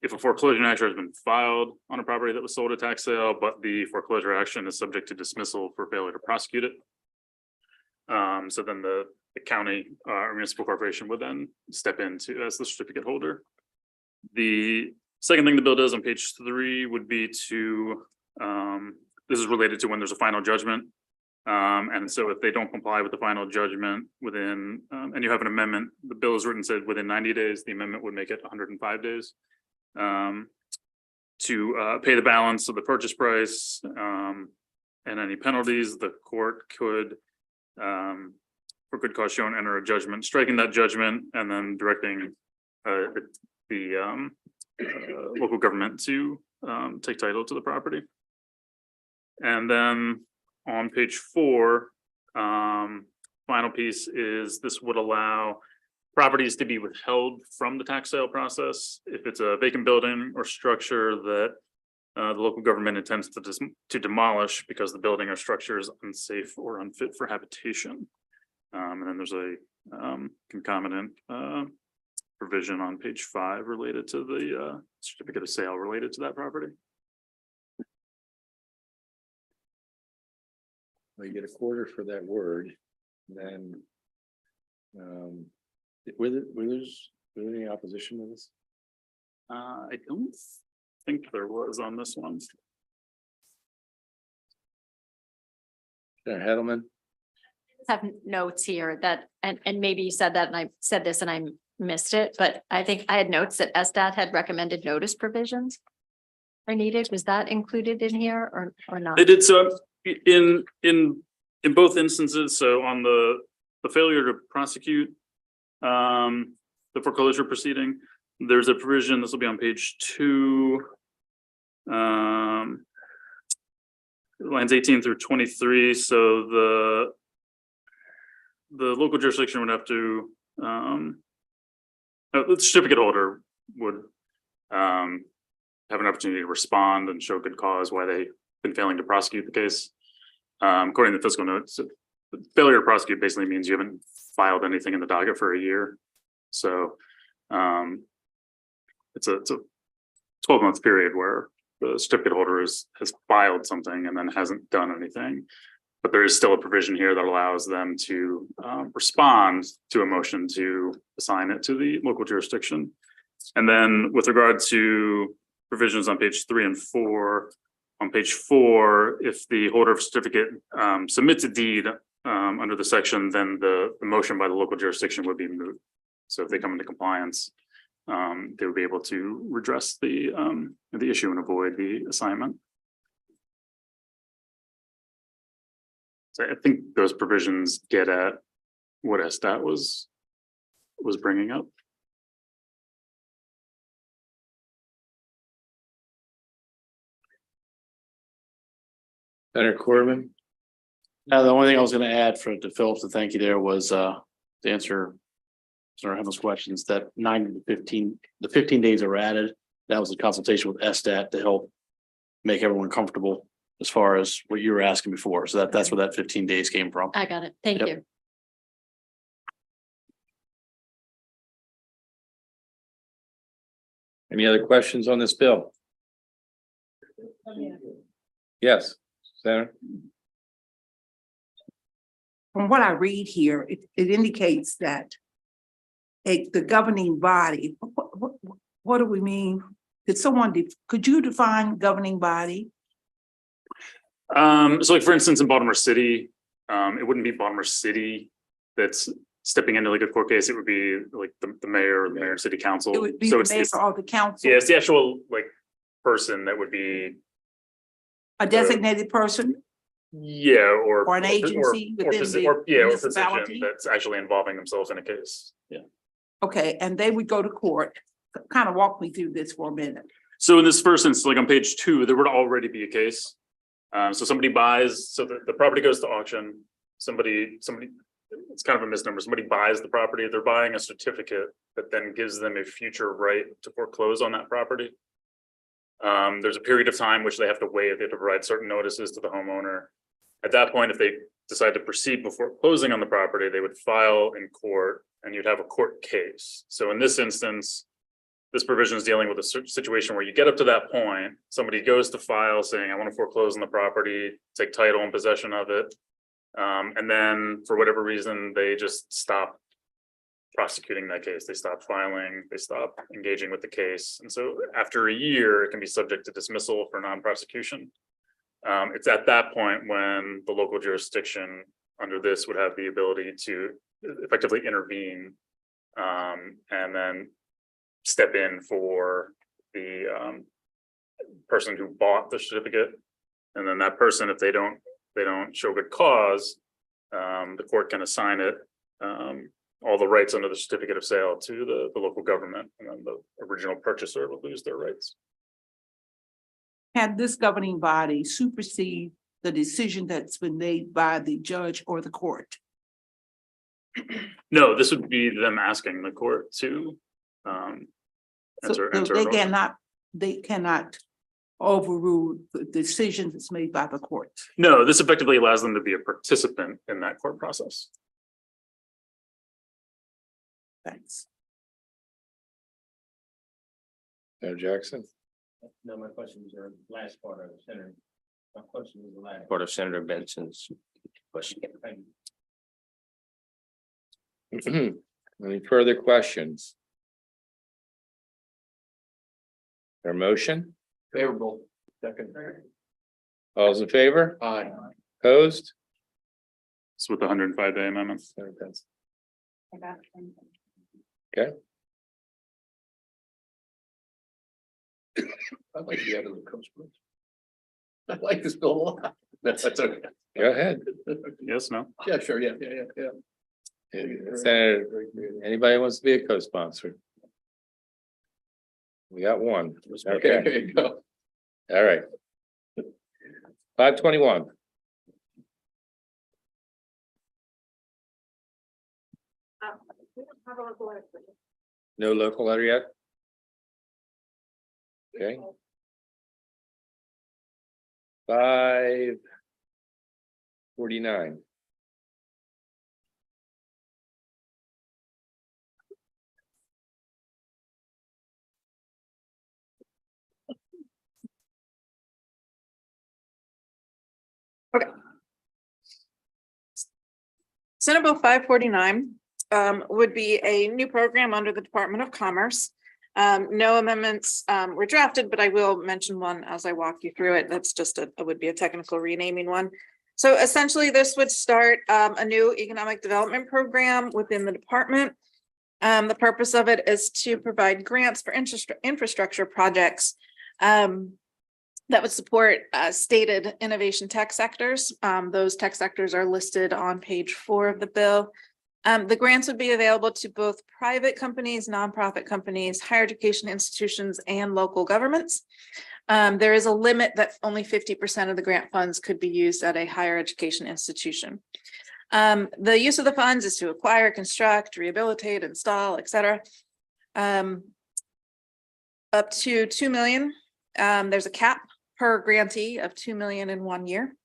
S6: If a foreclosure action has been filed on a property that was sold at tax sale, but the foreclosure action is subject to dismissal for failure to prosecute it. So then the county or municipal corporation would then step into as the certificate holder. The second thing the bill does on page 3 would be to, this is related to when there's a final judgment. And so if they don't comply with the final judgment within, and you have an amendment, the bill is written said within 90 days, the amendment would make it 105 days. To pay the balance of the purchase price and any penalties, the court could, for good cause shown, enter a judgment, striking that judgment and then directing the local government to take title to the property. And then on page 4, final piece is this would allow properties to be withheld from the tax sale process if it's a vacant building or structure that the local government intends to demolish because the building or structure is unsafe or unfit for habitation. And then there's a concomitant provision on page 5 related to the certificate of sale related to that property.
S1: Well, you get a quarter for that word, then were there any opposition to this?
S6: I don't think there was on this one.
S1: Hedelman?
S12: Have notes here that, and maybe you said that and I said this and I missed it, but I think I had notes that SDAT had recommended notice provisions are needed. Was that included in here or not?
S6: They did so in both instances. So on the failure to prosecute the foreclosure proceeding, there's a provision, this will be on page 2. lines 18 through 23, so the local jurisdiction would have to, the certificate holder would have an opportunity to respond and show good cause why they've been failing to prosecute the case. According to the fiscal notes, failure to prosecute basically means you haven't filed anything in the docket for a year. So it's a 12-month period where the certificate holder has filed something and then hasn't done anything. But there is still a provision here that allows them to respond to a motion to assign it to the local jurisdiction. And then with regard to provisions on page 3 and 4, on page 4, if the holder of certificate submits a deed under the section, then the motion by the local jurisdiction would be moot. So if they come into compliance, they would be able to redress the issue and avoid the assignment. So I think those provisions get at what SDAT was bringing up.
S1: Senator Corman?
S10: Now, the only thing I was gonna add to Philip, to thank you there was to answer Senator Hamill's questions, that 9 to 15, the 15 days that were added, that was a consultation with SDAT to help make everyone comfortable as far as what you were asking before. So that's where that 15 days came from.
S12: I got it. Thank
S10: Yep.
S12: you.
S1: Any other questions on this bill? Yes, Senator?
S18: From what I read here, it indicates that the governing body, what do we mean? Could you define governing body?
S6: So like for instance, in Baltimore City, it wouldn't be Baltimore City that's stepping into like a court case. It would be like the mayor or the mayor and city council.
S18: It would be
S6: So
S18: the
S6: it's
S18: mayor or the council,
S6: yeah, it's the actual like person that would be
S18: a designated person,
S6: or
S18: an agency within the
S6: or position
S18: municipality?
S6: that's actually involving themselves in a case. Yeah.
S18: Okay, and they would go to court. Kind of walk me through this for a minute.
S6: So in this first instance, like on page 2, there would already be a case. So somebody buys, so the property goes to auction. Somebody, it's kind of a misnomer. Somebody buys the property. They're buying a certificate that then gives them a future right to foreclose on that property. There's a period of time which they have to wait. They have to provide certain notices to the homeowner. At that point, if they decide to proceed before closing on the property, they would file in court and you'd have a court case. So in this instance, this provision is dealing with a situation where you get up to that point, somebody goes to file saying, I want to foreclose on the property, take title and possession of it. And then for whatever reason, they just stop prosecuting that case. They stop filing, they stop engaging with the case. And so after a year, it can be subject to dismissal for non-prosecution. It's at that point when the local jurisdiction under this would have the ability to effectively intervene and then step in for the person who bought the certificate. And then that person, if they don't show good cause, the court can assign it all the rights under the certificate of sale to the local government, and then the original purchaser would lose their rights.
S18: Had this governing body supersede the decision that's been made by the judge or the court?
S6: No, this would be them asking the court to
S18: So they cannot overrule the decision that's made by the court.
S6: No, this effectively allows them to be a participant in that court process.
S18: Thanks.
S1: Senator Jackson?
S15: No, my questions are last part of Senator. My question is the last part of Senator Benson's question. Thank you.
S1: Any further questions? Their motion?
S8: Favorable. Second.
S1: All those in favor?
S8: Aye.
S1: Opposed?
S6: It's with the 105-day amendment.
S1: Okay.
S8: I like the end of the coast. I like this bill a lot. That's okay.
S1: Go ahead.
S6: Yes, no?
S8: Yeah, sure, yeah.
S1: Senator, anybody wants to be a co-sponsor? We got one.
S8: Okay, there you go.
S1: All right. 521. No local letter yet? Okay. 549.
S4: Senate Bill 549 would be a new program under the Department of Commerce. No amendments were drafted, but I will mention one as I walk you through it. That's just it would be a technical renaming one. So essentially, this would start a new economic development program within the department. The purpose of it is to provide grants for infrastructure projects that would support stated innovation tech sectors. Those tech sectors are listed on page 4 of the bill. The grants would be available to both private companies, nonprofit companies, higher education institutions, and local governments. There is a limit that only 50% of the grant funds could be used at a higher education institution. The use of the funds is to acquire, construct, rehabilitate, install, etc. Up to 2 million. There's a cap per grantee of 2 million in 1 year.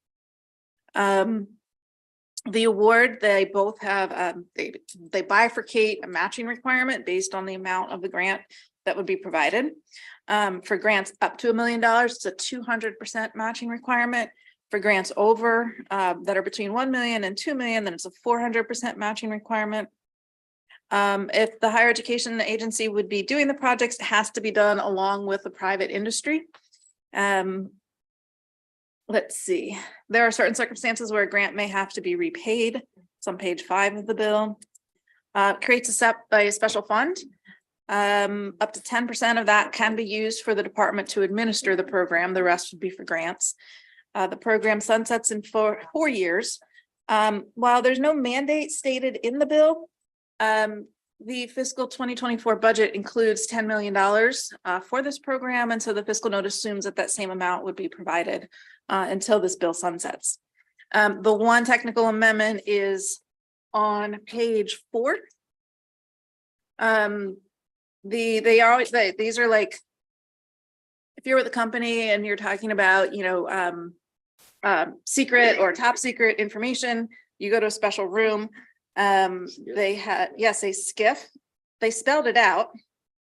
S4: The award, they both have, they bifurcate a matching requirement based on the amount of the grant that would be provided. For grants up to $1 million, it's a 200% matching requirement. For grants over that are between 1 million and 2 million, then it's a 400% matching requirement. If the higher education agency would be doing the projects, it has to be done along with the private industry. Let's see, there are certain circumstances where a grant may have to be repaid. It's on page 5 of the bill. Creates a special fund. Up to 10% of that can be used for the department to administer the program. The rest would be for grants. The program sunsets in 4 years. While there's no mandate stated in the bill, the fiscal 2024 budget includes $10 million for this program. And so the fiscal note assumes that that same amount would be provided until this bill sunsets. The one technical amendment is on page 4. These are like, if you're with a company and you're talking about, secret or top secret information, you go to a special room. They had, yes, a SCIF. They spelled it out.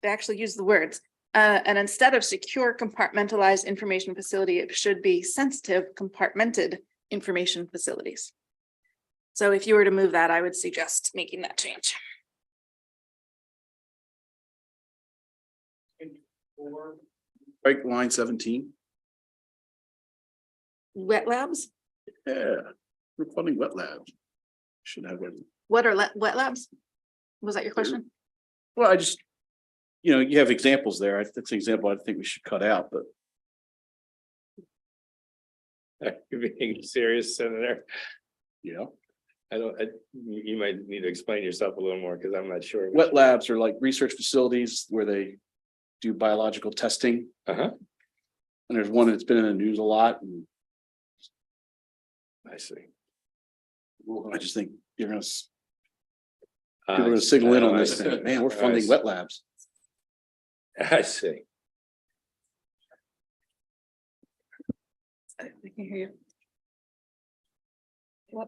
S4: They actually used the words. And instead of secure compartmentalized information facility, it should be sensitive compartmented information facilities. So if you were to move that, I would suggest making that change.
S17: Right, line 17.
S4: Wet labs?
S17: Yeah, we're funding wet labs. Should have it.
S4: What are wet labs? Was that your question?
S17: Well, I just, you have examples there. That's an example I think we should cut out, but.
S1: You're being serious, Senator.
S17: Yeah.
S1: You might need to explain yourself a little more because I'm not sure.
S17: Wet labs are like research facilities where they do biological testing.
S1: Uh-huh.
S17: And there's one that's been in the news a lot. And
S1: I see.
S17: I just think you're gonna people are gonna signal in on this thing. Man, we're funding wet labs.
S1: I see.
S4: I can hear you. What?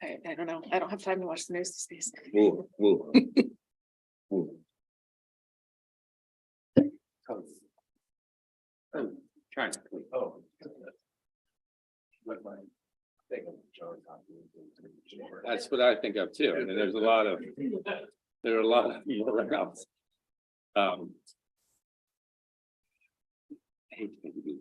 S4: I don't know. I don't have time to watch the news these days.
S1: Woo, woo. Woo.
S15: Trying to. Oh.
S1: That's what I think of too. I mean, there are a lot of around. I hate to be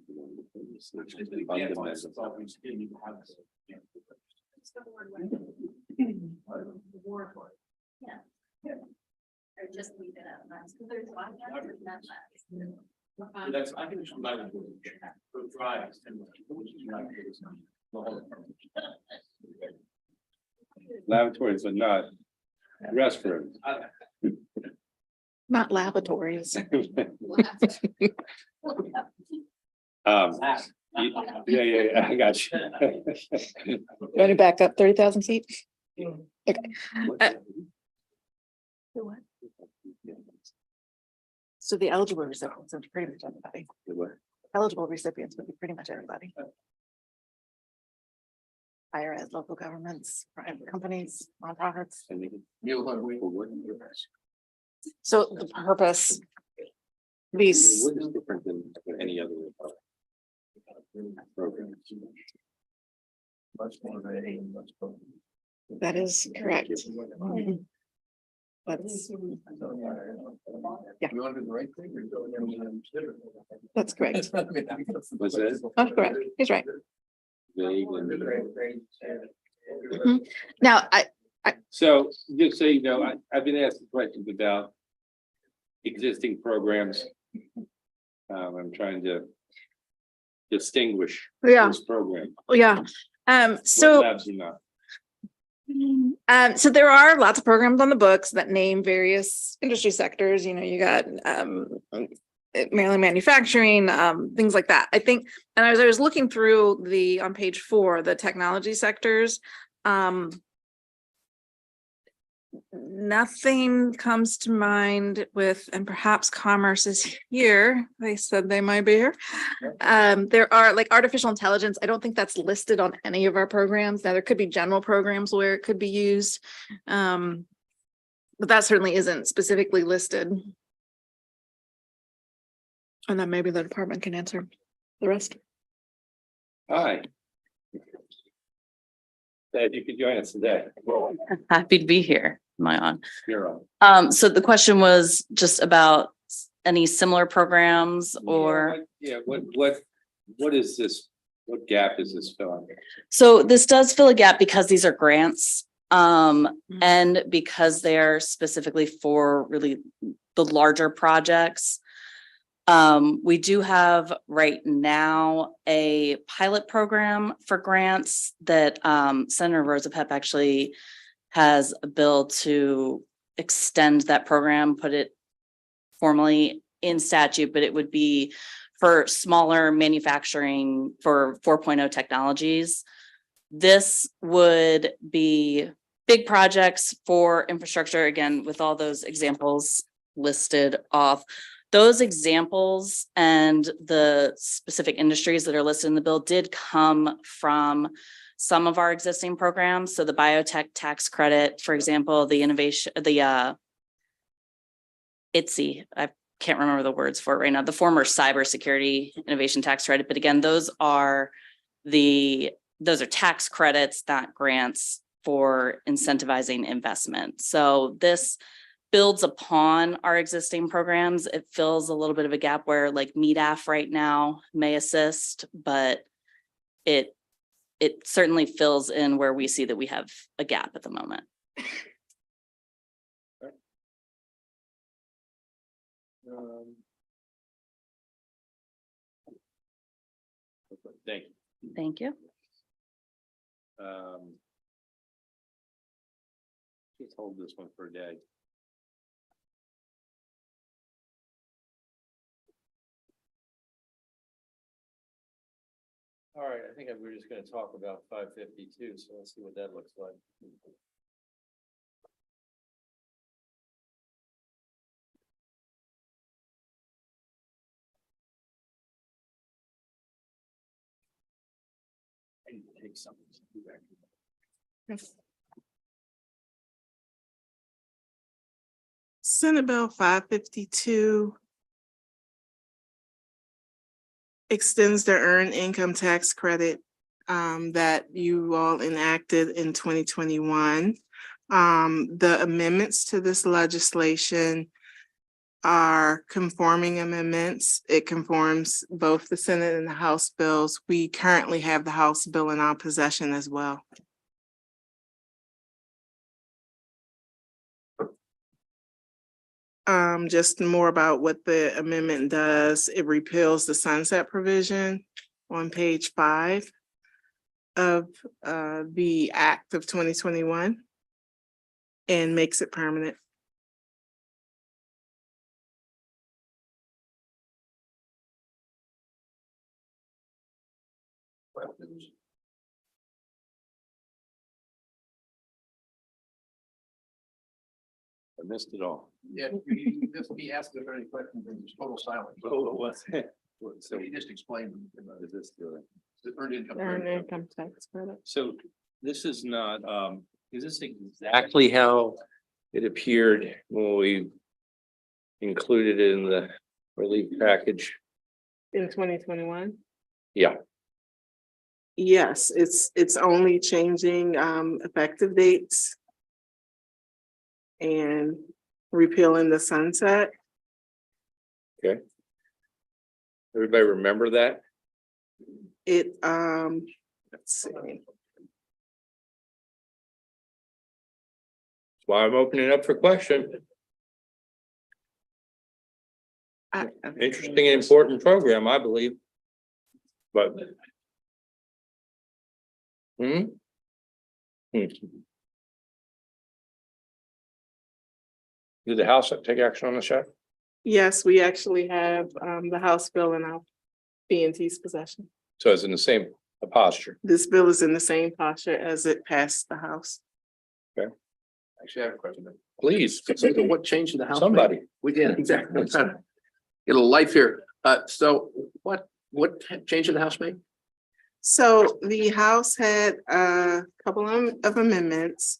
S12: Just leave it at that. Because there's one
S15: That's, I think we should try.
S1: Lavatories are not restrooms.
S4: Not lavatories.
S1: Yeah, I got you.
S4: Want to back up 30,000 feet? So the eligible recipients would be pretty much everybody. Eligible recipients would be pretty much everybody. Higher ed, local governments, private companies, nonprofits. So the purpose. These,
S1: What is different than any other program?
S4: that is correct. But yeah,
S8: We want to do the right thing. Or don't
S4: that's correct.
S1: Was that
S4: That's correct. He's right.
S1: vague and-
S4: Mhm. Now,
S1: So just so you know, I've been asking questions about existing programs. I'm trying to distinguish
S4: yeah,
S1: this program.
S4: yeah.
S1: What
S4: So.
S1: labs are not.
S4: So there are lots of programs on the books that name various industry sectors, you know, you got Maryland manufacturing, things like that. I think, and as I was looking through on page 4, the technology sectors, nothing comes to mind with, and perhaps commerce is here. They said they might be here. There are like artificial intelligence. I don't think that's listed on any of our programs. Now there could be general programs where it could be used. But that certainly isn't specifically listed. And then maybe the department can answer the rest.
S1: Hi. Glad you could join us today.
S19: Happy to be here. Am I on?
S1: You're on.
S19: So the question was just about any similar programs or,
S1: Yeah, what is this? What gap is this filling?
S19: so this does fill a gap because these are grants. And because they are specifically for really the larger projects. We do have right now a pilot program for grants that Senator Rosapep actually has a bill to extend that program, put it formally in statute, but it would be for smaller manufacturing for 4.0 technologies. This would be big projects for infrastructure, again, with all those examples listed off. Those examples and the specific industries that are listed in the bill did come from some of our existing programs. So the biotech tax credit, for example, the innovation, the ITSE, I can't remember the words for it right now, the former cybersecurity innovation tax credit. But again, those are tax credits, not grants for incentivizing investment. So this builds upon our existing programs. It fills a little bit of a gap where like MEDAF right now may assist, but it certainly fills in where we see that we have a gap at the moment.
S1: Thank you.
S19: Thank you.
S1: Just hold this one for a day. All right, I think we're just gonna talk about 552, so let's see what that looks like. I need to take something.
S2: Senate Bill 552 extends the earned income tax credit that you all enacted in 2021. The amendments to this legislation are conforming amendments. It conforms both the Senate and the House bills. We currently have the House bill in our possession as well. Just more about what the amendment does. It repeals the sunset provision on page 5 of the Act of 2021 and makes it permanent.
S1: I missed it all.
S8: Yeah, you just be asking if there are any questions, and there's total silence. So he just explained. Is this the earned income?
S2: Earned income tax credit.
S1: So this is not, is this exactly how it appeared when we included it in the relief package?
S2: In 2021?
S1: Yeah,
S2: Yes, it's only changing effective dates. And repealing the sunset.
S1: okay. Everybody remember that?
S2: It, let's see.
S1: That's why I'm opening it up for question. Interesting and important program, I believe. But. Hmm? Did the House take action on the check?
S2: Yes, we actually have the House bill in our B&T's possession.
S1: So it's in the same posture.
S2: This bill is in the same posture as it passed the House.
S8: Actually, I have a question.
S1: Please,
S8: So what changed in the house?
S1: somebody.
S8: We did, exactly. I'm trying to get a little life here. So what change in the house made?
S2: So the House had a couple of amendments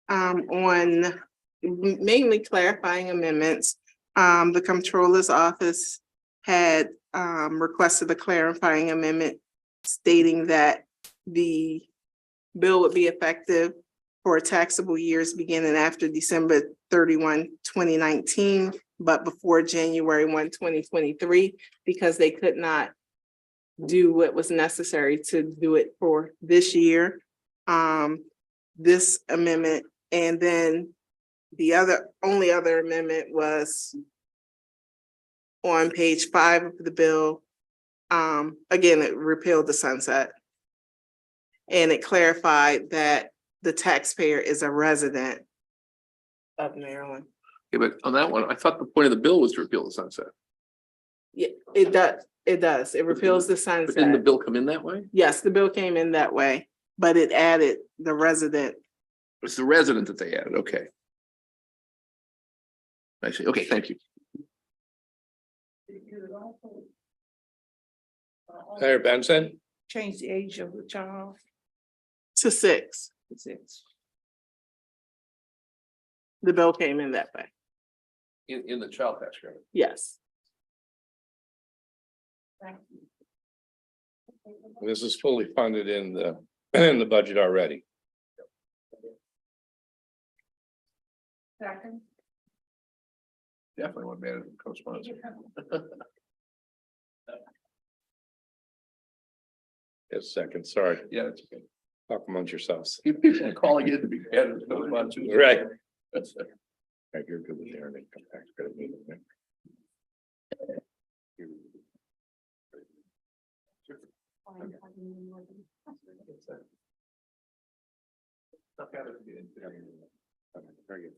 S2: on mainly clarifying amendments. The Comptroller's Office had requested a clarifying amendment stating that the bill would be effective for taxable years beginning after December 31, 2019, but before January 1, 2023, because they could not do what was necessary to do it for this year. This amendment, and then the only other amendment was on page 5 of the bill. Again, it repealed the sunset. And it clarified that the taxpayer is a resident of Maryland.
S8: Yeah, but on that one, I thought the point of the bill was to repeal the sunset.
S2: Yeah, it does. It repeals the
S8: But didn't the
S2: sunset.
S8: bill come in that way?
S2: Yes, the bill came in that way, but it added the resident.
S8: It's the resident that they added, okay. I see, okay, thank you.
S1: Senator Benson?
S18: Change the age of the child
S2: To 6.
S18: to 6.
S2: The bill came in that way.
S8: In the child tax credit.
S2: Yes.
S1: This is fully funded in the budget already.
S8: Definitely want to manage co-sponsor.
S1: Just a second, sorry.
S8: Yeah, it's okay.
S1: Talk amongst yourselves.
S8: You people are calling in to be better.
S1: Right.
S8: That's it.
S1: Right, you're good with the earned income tax credit meeting, right? Very good.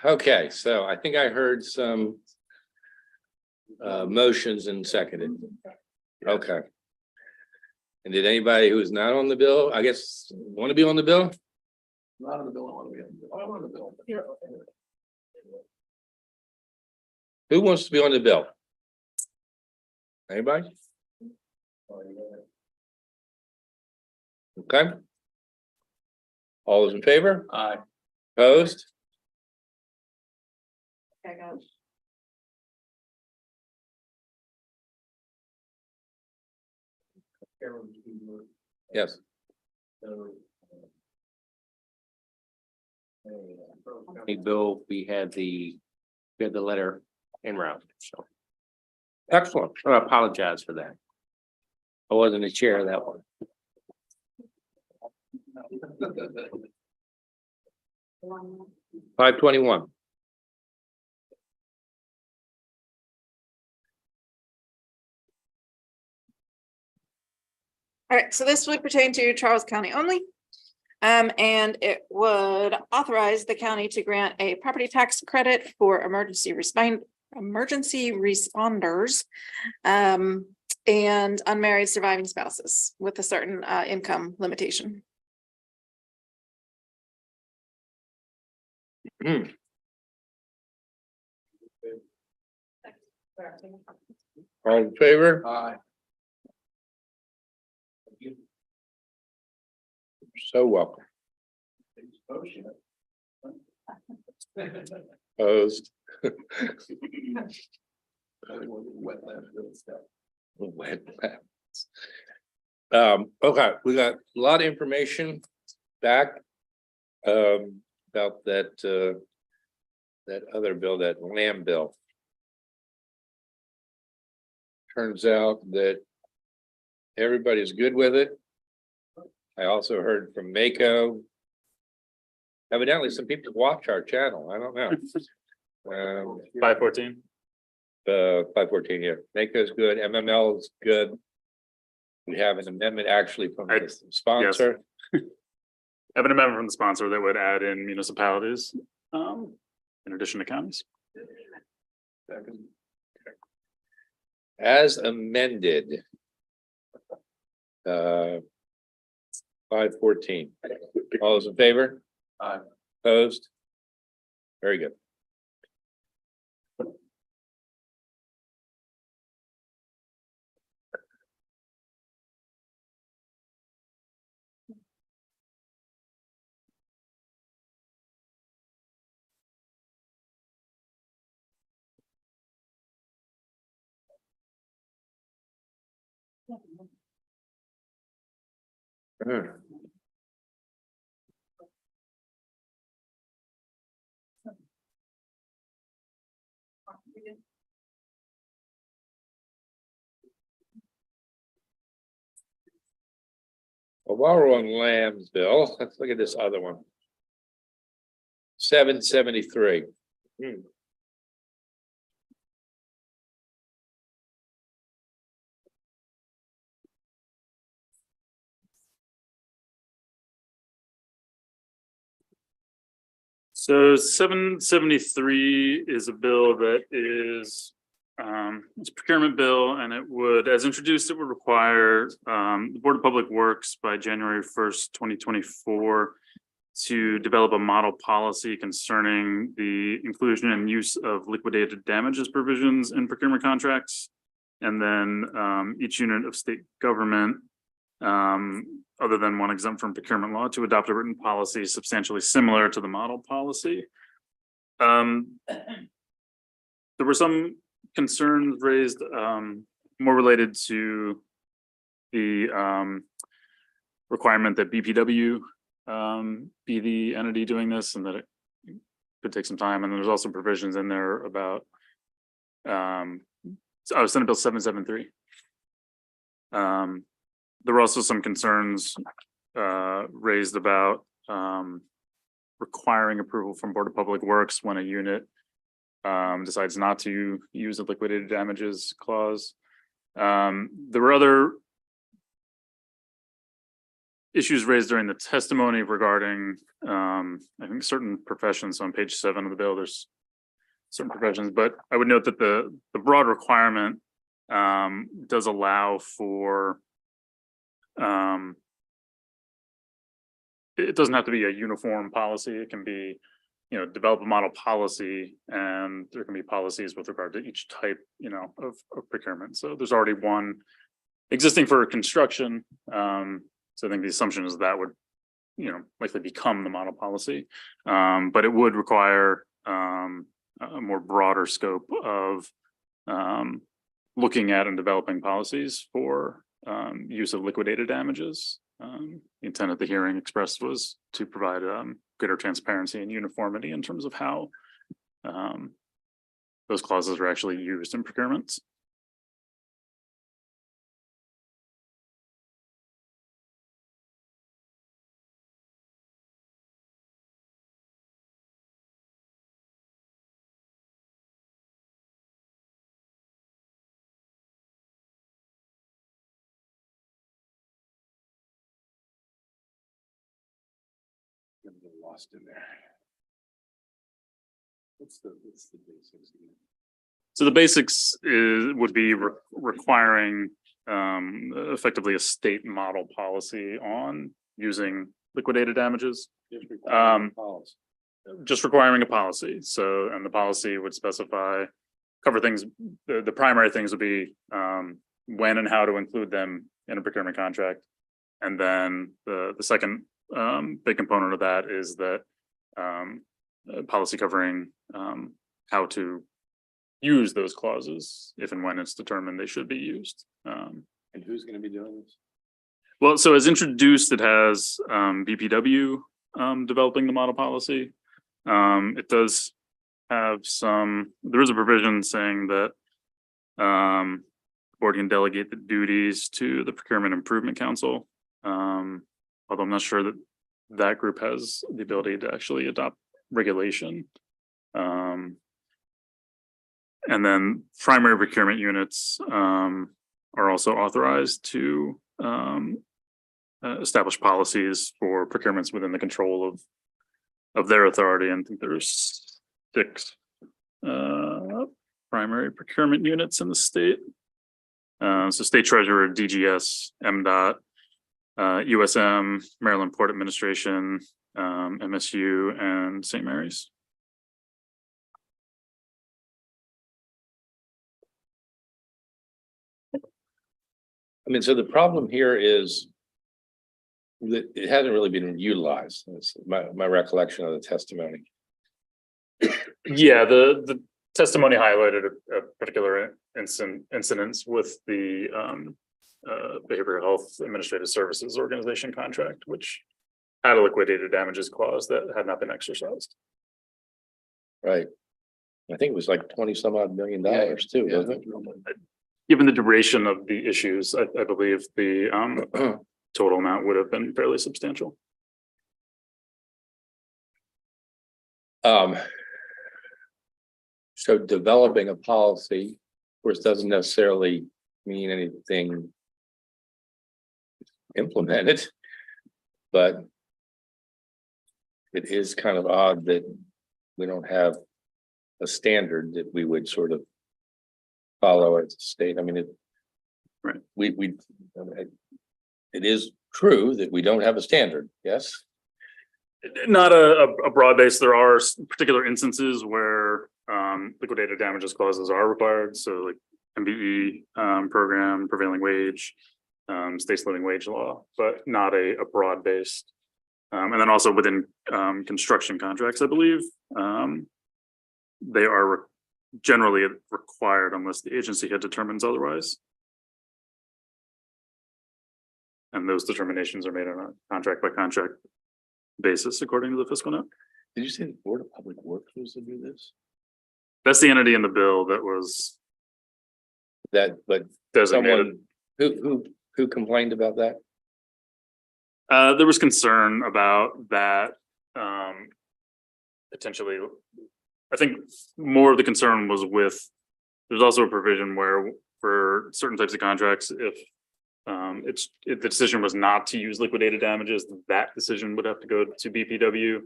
S1: Okay, so I think I heard some motions and seconded. Okay. And did anybody who's not on the bill, I guess, want to be on the bill?
S8: Not on the bill, I want to be on the bill. I want the bill.
S1: Who wants to be on the bill? Anybody? Okay. All those in favor?
S8: Aye.
S1: Opposed? Yes.
S15: Hey, Bill, we had the letter en route, so
S1: Excellent.
S15: I apologize for that. I wasn't the chair of that one.
S1: $521.
S4: All right, so this would pertain to Charles County only. And it would authorize the county to grant a property tax credit for emergency emergency responders. And unmarried surviving spouses with a certain income limitation.
S1: All in favor?
S11: Aye.
S1: So welcome. Opposed? Okay, we got a lot of information back about that other bill, that land bill. Turns out that everybody's good with it. I also heard from Mako. Evidently, some people watch our channel. I don't know.
S6: 514.
S1: 514, yeah. Mako's good. MML is good. We have an amendment actually from the sponsor.
S6: I have an amendment from the sponsor that would add in municipalities, in addition to counties.
S1: As amended. 514. All those in favor?
S11: Aye.
S1: Opposed? Very good. Well, while we're on Lamb's bill, let's look at this other one. 773.
S6: So 773 is a bill that is it's a procurement bill, and it would, as introduced, it would require the Board of Public Works by January 1st, 2024 to develop a model policy concerning the inclusion and use of liquidated damages provisions in procurement contracts. And then each unit of state government, other than one exempt from procurement law, to adopt a written policy substantially similar to the model policy. There were some concerns raised more related to the requirement that BPW be the entity doing this, and that it could take some time. And then there's also provisions in there about Senate Bill 773. There were also some concerns raised about requiring approval from Board of Public Works when a unit decides not to use a liquidated damages clause. There were other issues raised during the testimony regarding, I think, certain professions. On page 7 of the bill, there's certain professions, but I would note that the broad requirement does allow for, it doesn't have to be a uniform policy. It can be, develop a model policy, and there can be policies with regard to each type, of procurement. So there's already one existing for construction. So I think the assumption is that would, likely become the model policy. But it would require a more broader scope of looking at and developing policies for use of liquidated damages. The intent of the hearing expressed was to provide greater transparency and uniformity in terms of how those clauses are actually used in procurements.
S14: Lost in there. What's the basics?
S6: So the basics would be requiring effectively a state model policy on using liquidated damages. Just requiring a policy. So, and the policy would specify, cover things, the primary things would be when and how to include them in a procurement contract. And then the second big component of that is that policy covering how to use those clauses if and when it's determined they should be used.
S15: And who's gonna be doing this?
S6: Well, so as introduced, it has BPW developing the model policy. It does have there is a provision saying that board can delegate the duties to the Procurement Improvement Council. Although I'm not sure that that group has the ability to actually adopt regulation. And then primary procurement units are also authorized to establish policies for procurements within the control of their authority. And I think there's 6 primary procurement units in the state. So State Treasurer, DGS, MDOT, USM, Maryland Port Administration, MSU, and St. Mary's.
S15: I mean, so the problem here is that it hasn't really been utilized. That's my recollection of the testimony.
S6: Yeah, the testimony highlighted a particular incidents with the Behavioral Health Administrative Services Organization contract, which had a liquidated damages clause that had not been exercised.
S15: Right. I think it was like 20 some odd $million too, wasn't it?
S6: Given the duration of the issues, I believe the total amount would have been fairly substantial.
S15: So developing a policy, of course, doesn't necessarily mean anything implemented, but it is kind of odd that we don't have a standard that we would sort of follow as a state. I mean,
S6: right.
S15: It is true that we don't have a standard, yes?
S6: Not a broad base. There are particular instances where liquidated damages clauses are required. So like MBE program, prevailing wage, state's living wage law, but not a broad based. And then also within construction contracts, I believe they are generally required unless the agency head determines otherwise. And those determinations are made on a contract by contract basis according to the fiscal note.
S15: Did you say the Board of Public Works was to do this?
S6: That's the entity in the bill that was
S15: But
S6: designated.
S15: someone who complained about that?
S6: There was concern about that. Potentially, I think more of the concern was with, there's also a provision where for certain types of contracts, if the decision was not to use liquidated damages, that decision would have to go to BPW.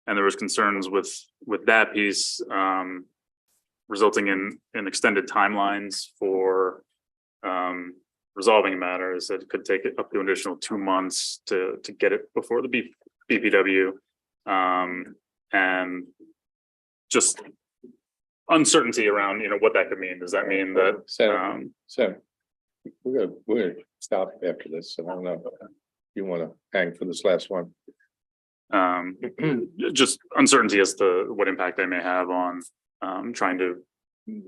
S6: And there was concerns with that piece resulting in extended timelines for resolving matters that could take it up to an additional 2 months to get it before the BPW. And just uncertainty around, what that could mean. Does that mean that?
S15: So we're gonna stop after this. So I don't know if you want to hang for this last one.
S6: Just uncertainty as to what impact they may have on trying to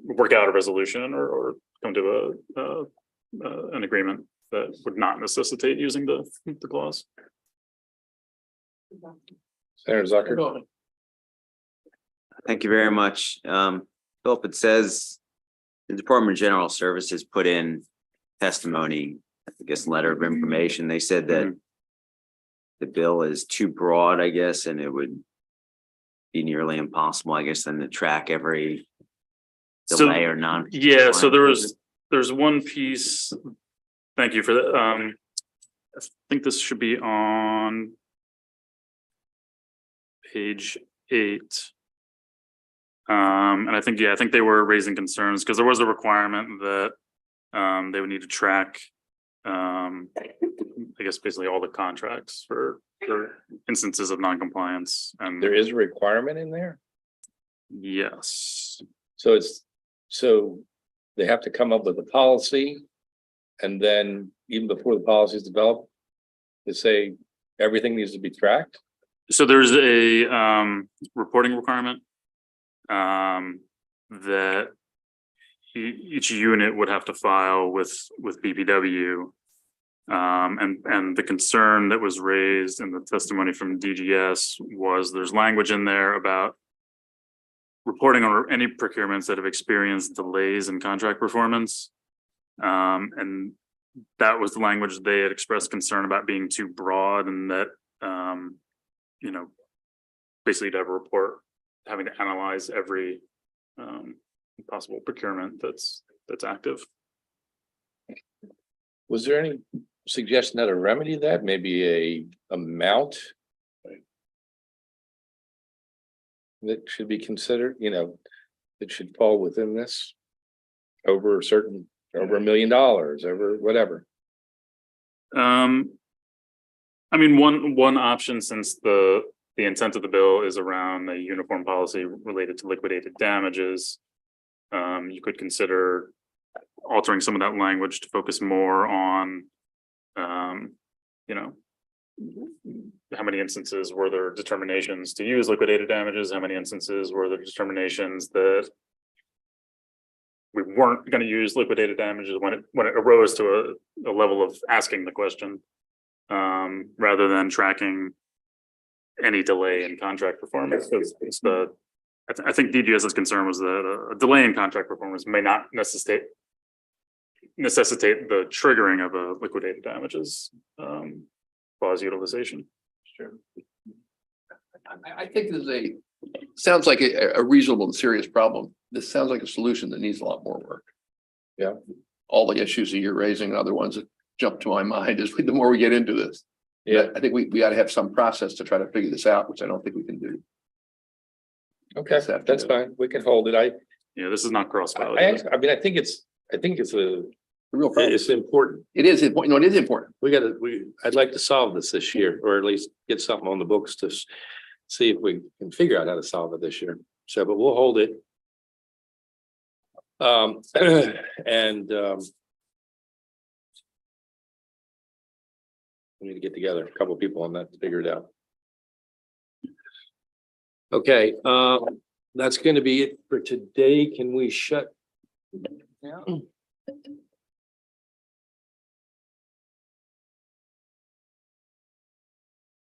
S6: work out a resolution or come to an agreement that would not necessitate using the clause.
S15: Senator Zucker.
S13: Thank you very much. Philip, it says the Department of General Services put in testimony, I guess, letter of information. They said that the bill is too broad, I guess, and it would be nearly impossible, I guess, then to track every delay or non.
S6: Yeah, so there's one piece. Thank you for that. I think this should be on page 8. And I think, yeah, I think they were raising concerns because there was a requirement that they would need to track I guess basically all the contracts for instances of non-compliance and
S1: There is a requirement in there?
S6: yes.
S1: So so they have to come up with a policy. And then even before the policy is developed, to say everything needs to be tracked?
S6: So there's a reporting requirement that each unit would have to file with BPW. And the concern that was raised in the testimony from DGS was there's language in there about reporting on any procurements that have experienced delays in contract performance. And that was the language they had expressed concern about being too broad and that, you know, basically to have a report, having to analyze every possible procurement that's active.
S1: Was there any suggestion how to remedy that? Maybe a amount that should be considered, you know, that should fall within this over a certain, over $1 million, over whatever?
S6: I mean, one option, since the intent of the bill is around a uniform policy related to liquidated damages, you could consider altering some of that language to focus more on, you know, how many instances were there determinations to use liquidated damages? How many instances were there determinations that we weren't going to use liquidated damages when it arose to a level of asking the question, rather than tracking any delay in contract performance? I think DGS's concern was that a delay in contract performance may not necessitate the triggering of a liquidated damages clause utilization.
S8: Sure. I think sounds like a reasonable and serious problem. This sounds like a solution that needs a lot more work.
S1: Yeah.
S8: All the issues that you're raising and other ones that jump to my mind is the more we get into this.
S1: Yeah.
S8: I think we ought to have some process to try to figure this out, which I don't think we can do.
S1: Okay, that's fine. We can hold it.
S6: Yeah, this is not cross
S1: I mean, I think it's a
S8: real problem.
S1: It's important.
S8: It is important. No, it is important.
S1: I'd like to solve this year, or at least get something on the books to see if we can figure out how to solve it this year. So, but we'll hold it. We need to get together, a couple of people on that to figure it out. Okay, that's going to be it for today. Can we shut down?